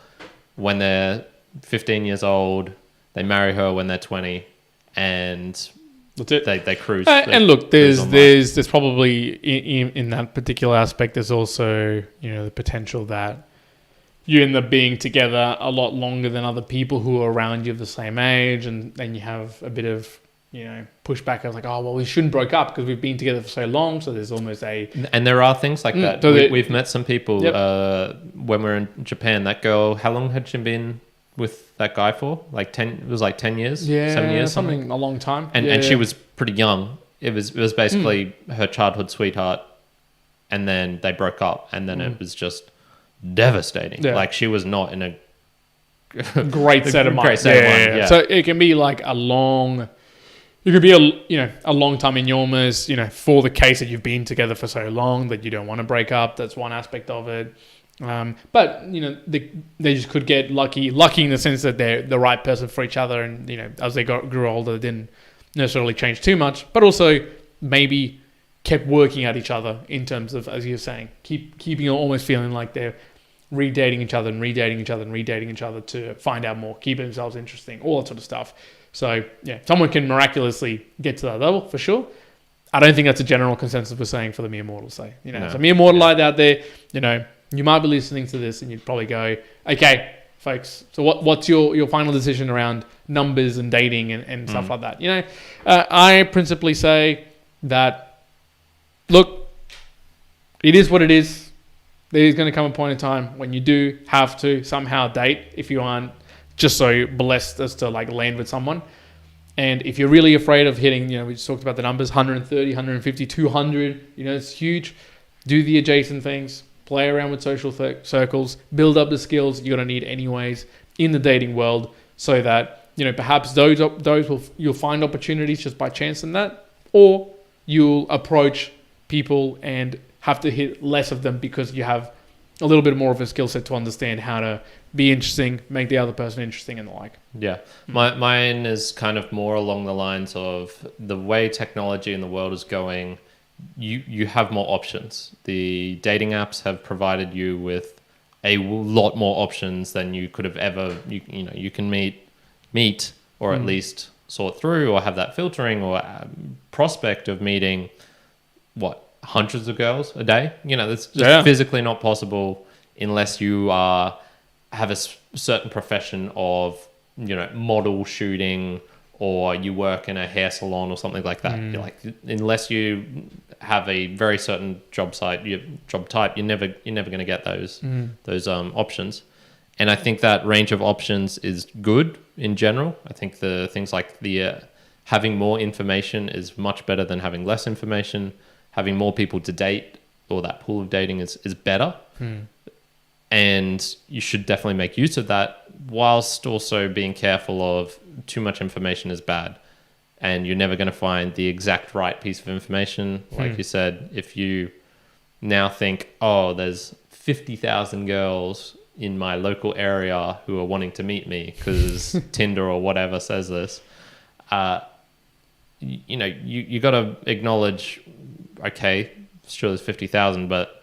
when they're 15 years old, they marry her when they're 20, and that's it. They cruise. And look, there's probably in that particular aspect, there's also, the potential that you end up being together a lot longer than other people who are around you of the same age, and then you have a bit of pushback of like, oh, well, we shouldn't break up because we've been together for so long. So there's almost and there are things like that. We've met some people when we were in Japan. That girl, how long had she been with that guy for? Like 10? It was like 10 years, 7 years, something a long time. And she was pretty young. It was basically her childhood sweetheart, and then they broke up, and then it was just devastating. Yeah. Like she was not in a great set of mind. Yeah. So it can be like a long time in yours, for the case that you've been together for so long that you don't want to break up. That's one aspect of it. But they just could get lucky in the sense that they're the right person for each other, and as they grew older, they didn't necessarily change too much, but also maybe kept working at each other in terms of, as you're saying, keeping almost feeling like they're redating each other and redating each other and redating each other to find out more, keep themselves interesting, all that sort of stuff. So, someone can miraculously get to that level, for sure. I don't think that's a general consensus we're saying for the mere mortals. So, there's a mere mortal out there, you might be listening to this and you'd probably go, okay, folks, so what's your final decision around numbers and dating and stuff like that? I principally say that, look, it is what it is. There is going to come a point in time when you do have to somehow date if you aren't just so blessed as to like land with someone. And if you're really afraid of hitting, we just talked about the numbers, 130, 150, 200, it's huge. Do the adjacent things, play around with social circles, build up the skills you're going to need anyways in the dating world, so that, perhaps you'll find opportunities just by chance in that, or you'll approach people and have to hit less of them because you have a little bit more of a skill set to understand how to be interesting, make the other person interesting and the like. Yeah. Mine is kind of more along the lines of the way technology in the world is going, you have more options. The dating apps have provided you with a lot more options than you could have ever, you can meet or at least sort through or have that filtering or prospect of meeting, hundreds of girls a day. That's just physically not possible unless you have a certain profession of, model shooting or you work in a hair salon or something like that. You're like, unless you have a very certain job type, you're never going to get those options. And I think that range of options is good in general. I think the things like having more information is much better than having less information. Having more people to date, or that pool of dating, is better. And you should definitely make use of that, whilst also being careful of too much information is bad. And you're never going to find the exact right piece of information. Like you said, if you now think, oh, there's 50,000 girls in my local area who are wanting to meet me because Tinder or whatever says this, you got to acknowledge, okay, sure, there's 50,000, but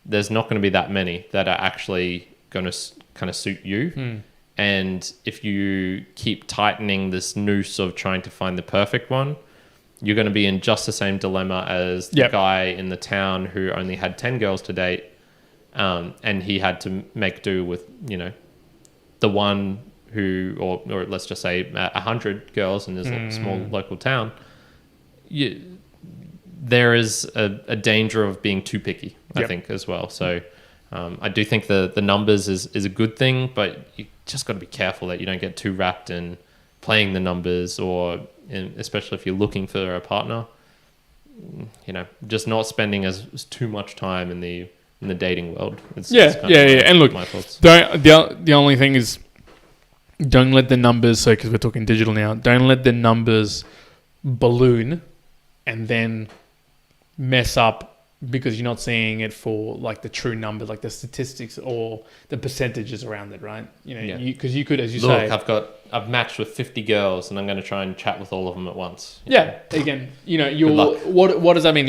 there's not going to be that many that are actually going to kind of suit you. And if you keep tightening this noose of trying to find the perfect one, you're going to be in just the same dilemma as the guy in the town who only had 10 girls to date. And he had to make do with, the one who, or let's just say 100 girls in this small local town. There is a danger of being too picky, I think, as well. So I do think the numbers is a good thing, but you just got to be careful that you don't get too wrapped in playing the numbers, or especially if you're looking for a partner, just not spending as too much time in the dating world. It's And look, my thoughts. The only thing is, don't let the numbers, because we're talking digital now, don't let the numbers balloon and then mess up because you're not seeing it for like the true numbers, like the statistics or the percentages around it, right? Because you could, as you say, I've matched with 50 girls and I'm going to try and chat with all of them at once. Again, what does that mean?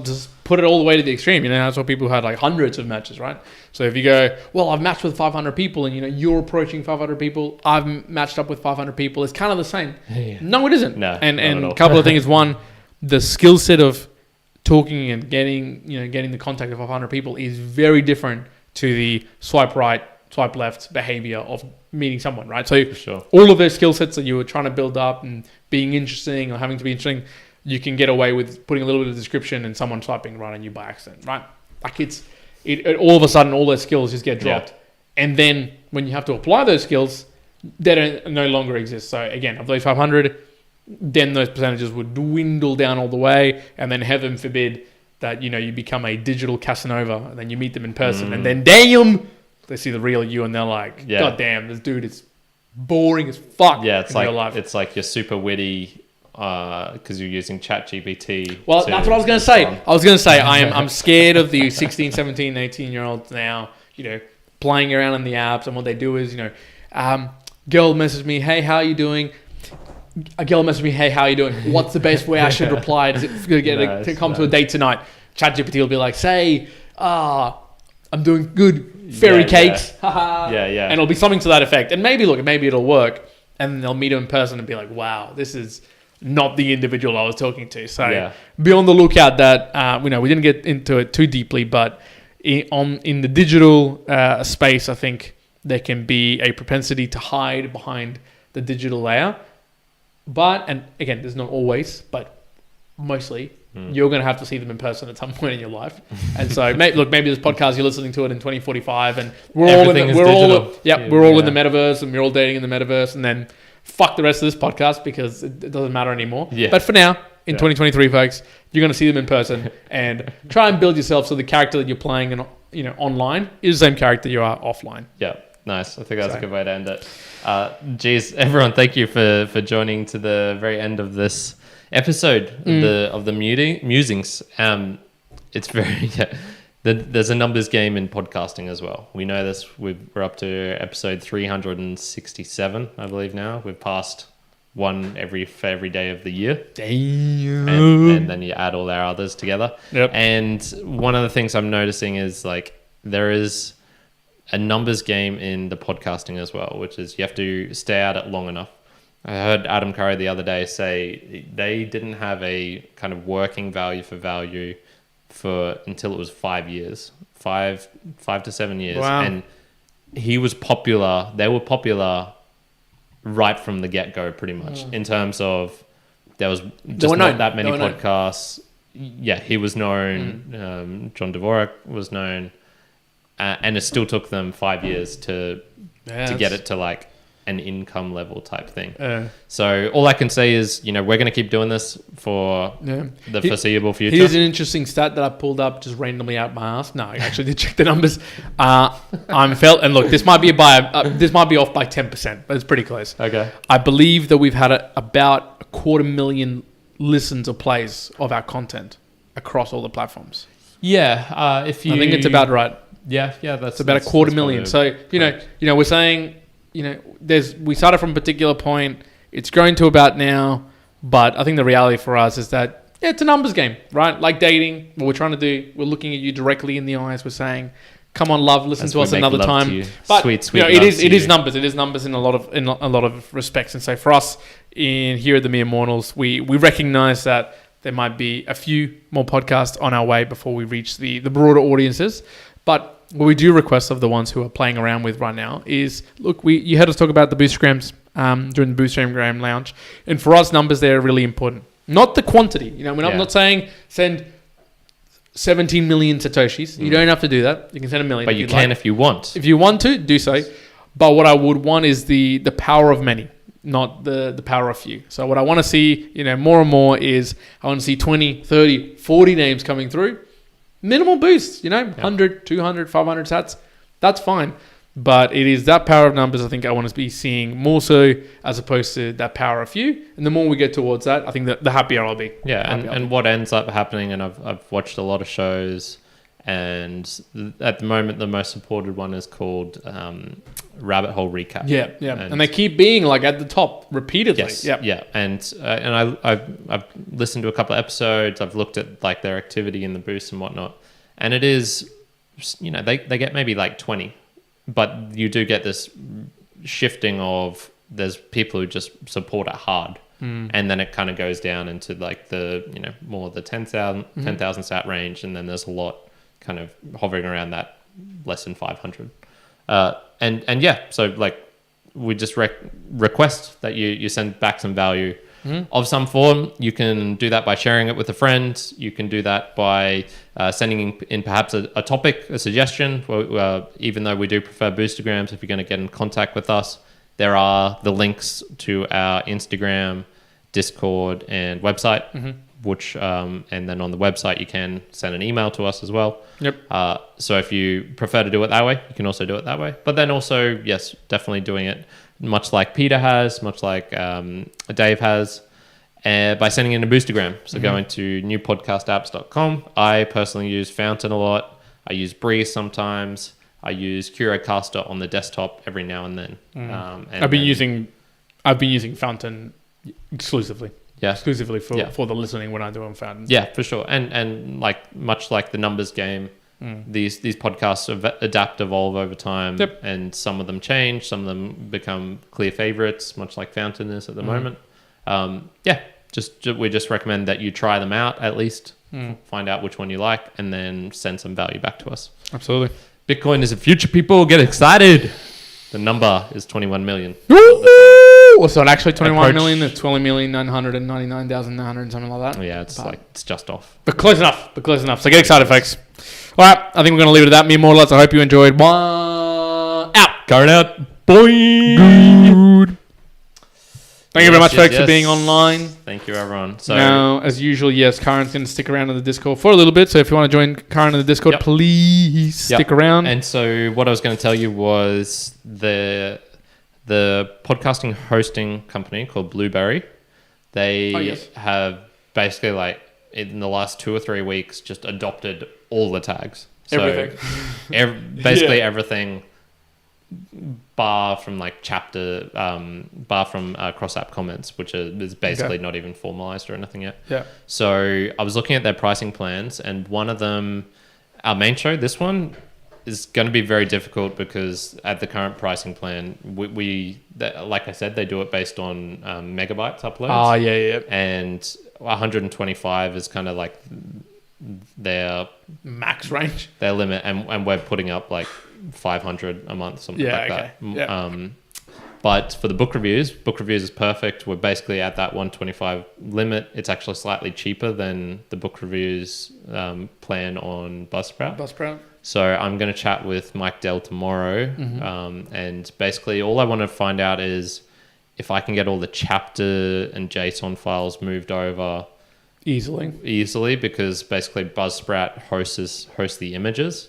Just put it all the way to the extreme. That's what people who had like hundreds of matches, right? So if you go, well, I've matched with 500 people, and you're approaching 500 people, I've matched up with 500 people, it's kind of the same. No, it isn't. No, and a couple of things. One, the skill set of talking and getting the contact of 500 people is very different to the swipe right, swipe left behavior of meeting someone, right? So all of those skill sets that you were trying to build up and being interesting or having to be interesting, you can get away with putting a little bit of description and someone swiping right on you by accident, right? Like it all of a sudden, all those skills just get dropped. And then when you have to apply those skills, they don't no longer exist. So again, of those 500, then those percentages would dwindle down all the way, and then heaven forbid that you become a digital Casanova, and then you meet them in person, and then damn, they see the real you, and they're like, God damn, this dude is boring as fuck. It's like real life. It's like you're super witty because you're using ChatGPT. Well, that's what I was going to say. I'm scared of the 16, 17, 18-year-olds now, playing around in the apps, and what they do is, girl messages me, hey, how are you doing? A girl messaged me, hey, how are you doing? What's the best way I should reply? Does it get to come to a date tonight? ChatGPT will be like, say, I'm doing good. Fairy cakes. And it'll be something to that effect. And maybe it'll work. And then they'll meet him in person and be like, wow, this is not the individual I was talking to. So be on the lookout that, we didn't get into it too deeply, but in the digital space, I think there can be a propensity to hide behind the digital layer. But, and again, there's not always, but mostly, you're going to have to see them in person at some point in your life. And so, maybe this podcast, you're listening to it in 2045, and we're all in the metaverse, and we're all dating in the metaverse, and then fuck the rest of this podcast because it doesn't matter anymore. But for now, in 2023, folks, you're going to see them in person and try and build yourself so the character that you're playing online is the same character you are offline. Yeah. Nice. I think that's a good way to end it. Geez, everyone, thank you for joining to the very end of this episode of the Musings. It's very there's a numbers game in podcasting as well. We know this. We're up to episode 367, I believe now. We've passed one for every day of the year. Damn. And then you add all our others together. Yep. And one of the things I'm noticing is like there is a numbers game in the podcasting as well, which is you have to stay at it long enough. I heard Adam Curry the other day say they didn't have a kind of working value until it was 5 years, 5 to 7 years. Wow. And he was popular. They were popular right from the get-go, pretty much, in terms of there was just not that many podcasts. Yeah, he was known. John Dvorak was known, and it still took them 5 years to get it to like an income level type thing. So all I can say is, we're going to keep doing this for the foreseeable future. Here's an interesting stat that I pulled up just randomly out my ass. No, I actually did check the numbers. And look, this might be this might be off by 10%, but it's pretty close. Okay. I believe that we've had about 250,000 listens or plays of our content across all the platforms. Yeah, I think it's about right. Yeah, that's about 250,000. So we're saying, we started from a particular point. It's grown to about now, but I think the reality for us is that it's a numbers game, right? Like dating, what we're trying to do, we're looking at you directly in the eyes. We're saying, "Come on, love, listen to us another time." But sweet, it is numbers. It is numbers in a lot of respects. And so for us here at the Mere Mortals, we recognize that there might be a few more podcasts on our way before we reach the broader audiences, but what we do request of the ones who are playing around with right now is, look, you heard us talk about the Boostagrams during the Boostagram Lounge. And for us, numbers there are really important. Not the quantity. I'm not saying send 17 million Satoshis. You don't have to do that. You can send 1 million. But you can if you want. If you want to, do so. But what I would want is the power of many, not the power of few. So what I want to see, more and more is I want to see 20, 30, 40 names coming through. Minimal boosts, 100, 200, 500 sats. That's fine. But it is that power of numbers I think I want to be seeing more so as opposed to that power of few. And the more we get towards that, I think that the happier I'll be. Yeah, and what ends up happening, and I've watched a lot of shows, and at the moment the most supported one is called Rabbit Hole Recap. Yeah. And they keep being like at the top repeatedly. Yes, yeah. And I've listened to a couple of episodes. I've looked at like their activity in the boost and whatnot, and it is, they get maybe like 20, but you do get this shifting of there's people who just support it hard, and then it kind of goes down into like the more the 10,000 sat range, and then there's a lot kind of hovering around that less than 500. And yeah, so like we just request that you send back some value of some form. You can do that by sharing it with a friend. You can do that by sending in perhaps a topic, a suggestion. Even though we do prefer Boostagrams, if you're going to get in contact with us, there are the links to our Instagram, Discord, and website. Which and then on the website you can send an email to us as well. Yep. So if you prefer to do it that way, you can also do it that way. But then also, yes, definitely doing it much like Peter has, much like Dave has, by sending in a Boostagram. So going to newpodcastapps.com. I personally use Fountain a lot. I use Breeze sometimes. I use Curocaster on the desktop every now and then. I've been using Fountain exclusively. Yeah, exclusively for the listening when I do on Fountain. Yeah, for sure. And like much like the numbers game, these podcasts evolve over time, and some of them change, some of them become clear favorites, much like Fountain is at the moment. We just recommend that you try them out at least, find out which one you like, and then send some value back to us. Absolutely. Bitcoin is the future, people. Get excited. The number is 21 million. Well, it's not actually 21 million. It's 20,999,900, something like that. Yeah, it's just off. But close enough. So get excited, folks. All right, I think we're going to leave it at that. Me and Mortals, I hope you enjoyed. One out. Going out. Boy. Good. Thank you very much, folks, for being online. Thank you, everyone. So now, as usual, yes, Karen's going to stick around in the Discord for a little bit. So if you want to join Karen in the Discord, please stick around. And so what I was going to tell you was the podcasting hosting company called Blueberry, they have basically like in the last 2 or 3 weeks just adopted all the tags. So everything. Everything bar from like chapter, bar from cross app comments, which is basically not even formalized or anything yet. Yeah. So I was looking at their pricing plans, and one of them, our main show, this one, is going to be very difficult because at the current pricing plan, we like I said, they do it based on megabytes uploads. Yeah. And 125 is kind of like their max range, their limit, and we're putting up like 500 a month, something like that. But for the book reviews is perfect. We're basically at that 125 limit. It's actually slightly cheaper than the book reviews plan on Buzzsprout. So I'm going to chat with Mike Dell tomorrow. And basically all I want to find out is if I can get all the chapter and JSON files moved over easily, because basically Buzzsprout hosts the images.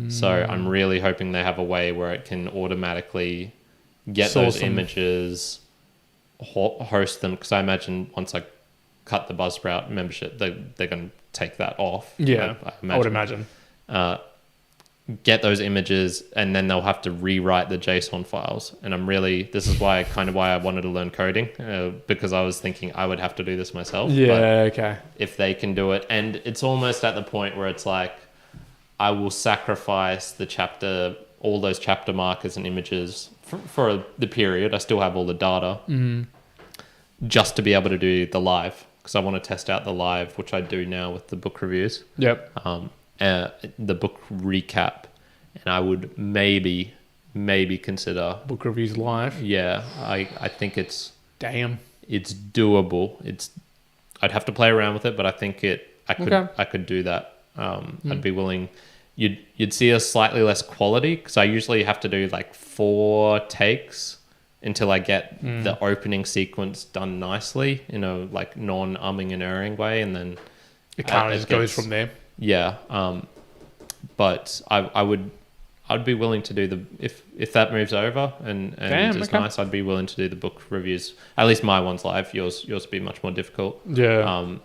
So I'm really hoping they have a way where it can automatically get those images, host them, because I imagine once I cut the Buzzsprout membership, they're going to take that off. Yeah, I would imagine. Get those images, and then they'll have to rewrite the JSON files. And this is why I wanted to learn coding, because I was thinking I would have to do this myself. Yeah, okay. If they can do it, and it's almost at the point where it's like, I will sacrifice all those chapter markers and images for the period. I still have all the data just to be able to do the live, because I want to test out the live, which I do now with the book reviews. Yep. The book recap, and I would maybe consider book reviews live. Yeah, I think it's doable. I'd have to play around with it, but I think I could do that. I'd be willing. You'd see a slightly less quality, because I usually have to do like 4 takes until I get the opening sequence done nicely in a like non-umming and erring way, and then it kind of just goes from there. Yeah, but I'd be willing to do if that moves over and is nice. I'd be willing to do the book reviews. At least my one's live. Yours would be much more difficult. Yeah.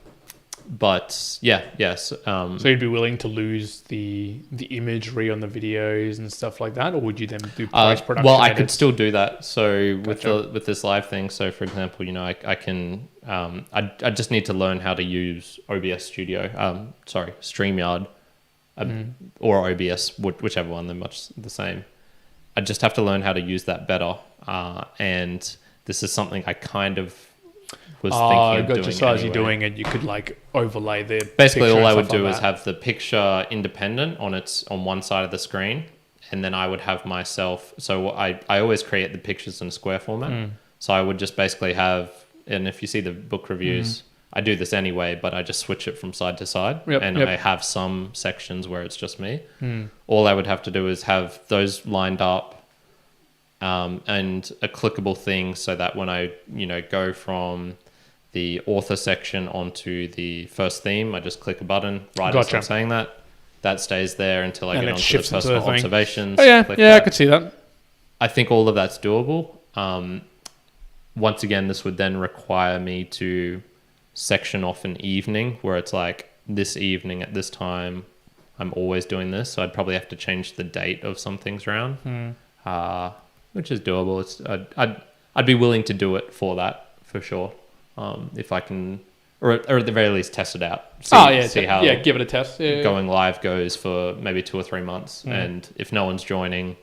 But yes. So you'd be willing to lose the imagery on the videos and stuff like that, or would you then do post-production? Well, I could still do that. So with this live thing, so for example, I can. I just need to learn how to use OBS Studio. StreamYard, or OBS, whichever one. They're much the same. I just have to learn how to use that better. And this is something I kind of was thinking of doing. So as you're doing it, you could like overlay the. Basically, all I would do is have the picture independent on one side of the screen, and then I would have myself. So I always create the pictures in a square format. So I would just basically have, and if you see the book reviews, I do this anyway, but I just switch it from side to side, I have some sections where it's just me. All I would have to do is have those lined up, and a clickable thing, so that when I go from the author section onto the first theme, I just click a button right as I'm saying that stays there until I get onto the personal observations. Oh yeah, I could see that. I think all of that's doable. Once again, this would then require me to section off an evening where it's like, this evening at this time I'm always doing this, so I'd probably have to change the date of some things around, which is doable. I'd be willing to do it for that, for sure. If I can, or at the very least, test it out. See how give it a test. Going live goes for maybe 2 or 3 months, and if no one's joining,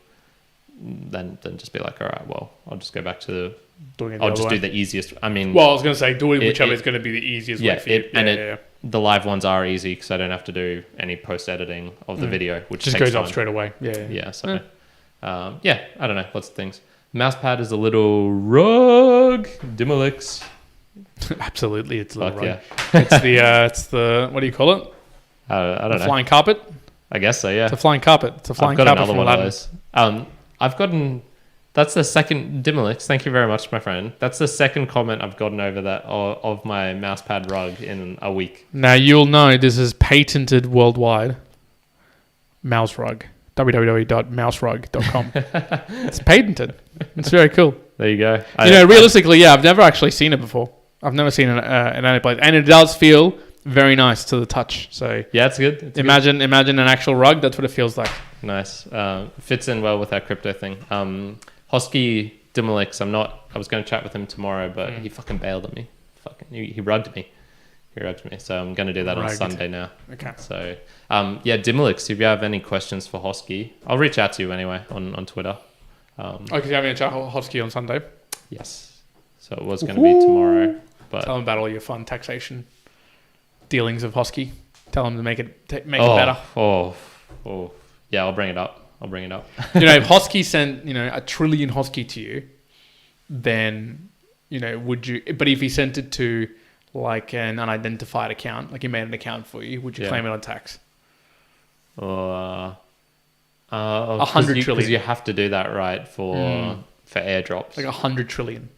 then just be like, all right, well, I'll just go back to I'll just do the easiest. I mean, well, I was going to say, doing whichever is going to be the easiest way for you. The live ones are easy because I don't have to do any post editing of the video, which just takes goes time. up straight away. So I don't know, lots of things. Mousepad is a little rug. Dimmelix. Absolutely, it's a little rug. It's the what do you call it? I don't know. Flying carpet. I guess so. Yeah. It's a flying carpet. It's a flying carpet. I've got another one of those. I've gotten. That's the second Dimmelix. Thank you very much, my friend. That's the second comment I've gotten over that of my mousepad rug in a week. Now you'll know this is patented worldwide. Mouse rug. www.mouserug.com. It's patented. It's very cool. There you go. Realistically, I've never actually seen it before. I've never seen it in any place, and it does feel very nice to the touch. So yeah, it's good. Imagine an actual rug. That's what it feels like. Nice. Fits in well with our crypto thing. Hosky Dimmelix, I was going to chat with him tomorrow, but he fucking bailed at me. He rugged me. So I'm going to do that on Sunday now. Okay. So, Dimmelix, if you have any questions for Hosky, I'll reach out to you anyway on Twitter. Because you're having a chat with Hosky on Sunday? Yes. So it was going to be tomorrow. But tell him about all your fun taxation dealings of Hosky. Tell him to make it better. Yeah, I'll bring it up. If Hosky sent, $1 trillion Hosky to you, then, would you... But if he sent it to like an unidentified account, like he made an account for you, would you claim it on tax? 100 trillion. Because you have to do that, right, for airdrops. Like 100 trillion.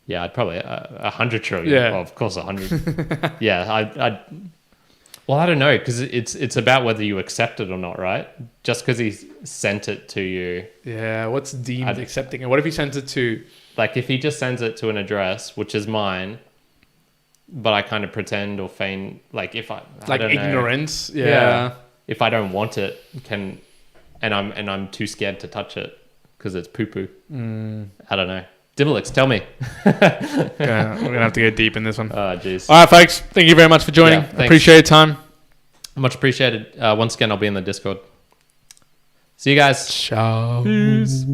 Yeah, I'd probably 100 trillion. Yeah. Well, of course, 100. Yeah, I'd. Well, I don't know, because it's about whether you accept it or not, right? Just because he sent it to you. Yeah, what's deemed accepting it? What if he sends it to... Like, if he just sends it to an address, which is mine, but I kind of pretend or feign, like, if I like don't ignorance, know. Yeah. If I don't want it, and I'm too scared to touch it because it's poo-poo. I don't know. Dibblex, tell me. Yeah, we're going to have to get deep in this one. Oh, jeez. All right, folks. Thank you very much for joining. Yeah, appreciate your time. Much appreciated. Once again, I'll be in the Discord. See you guys. Ciao. Peace.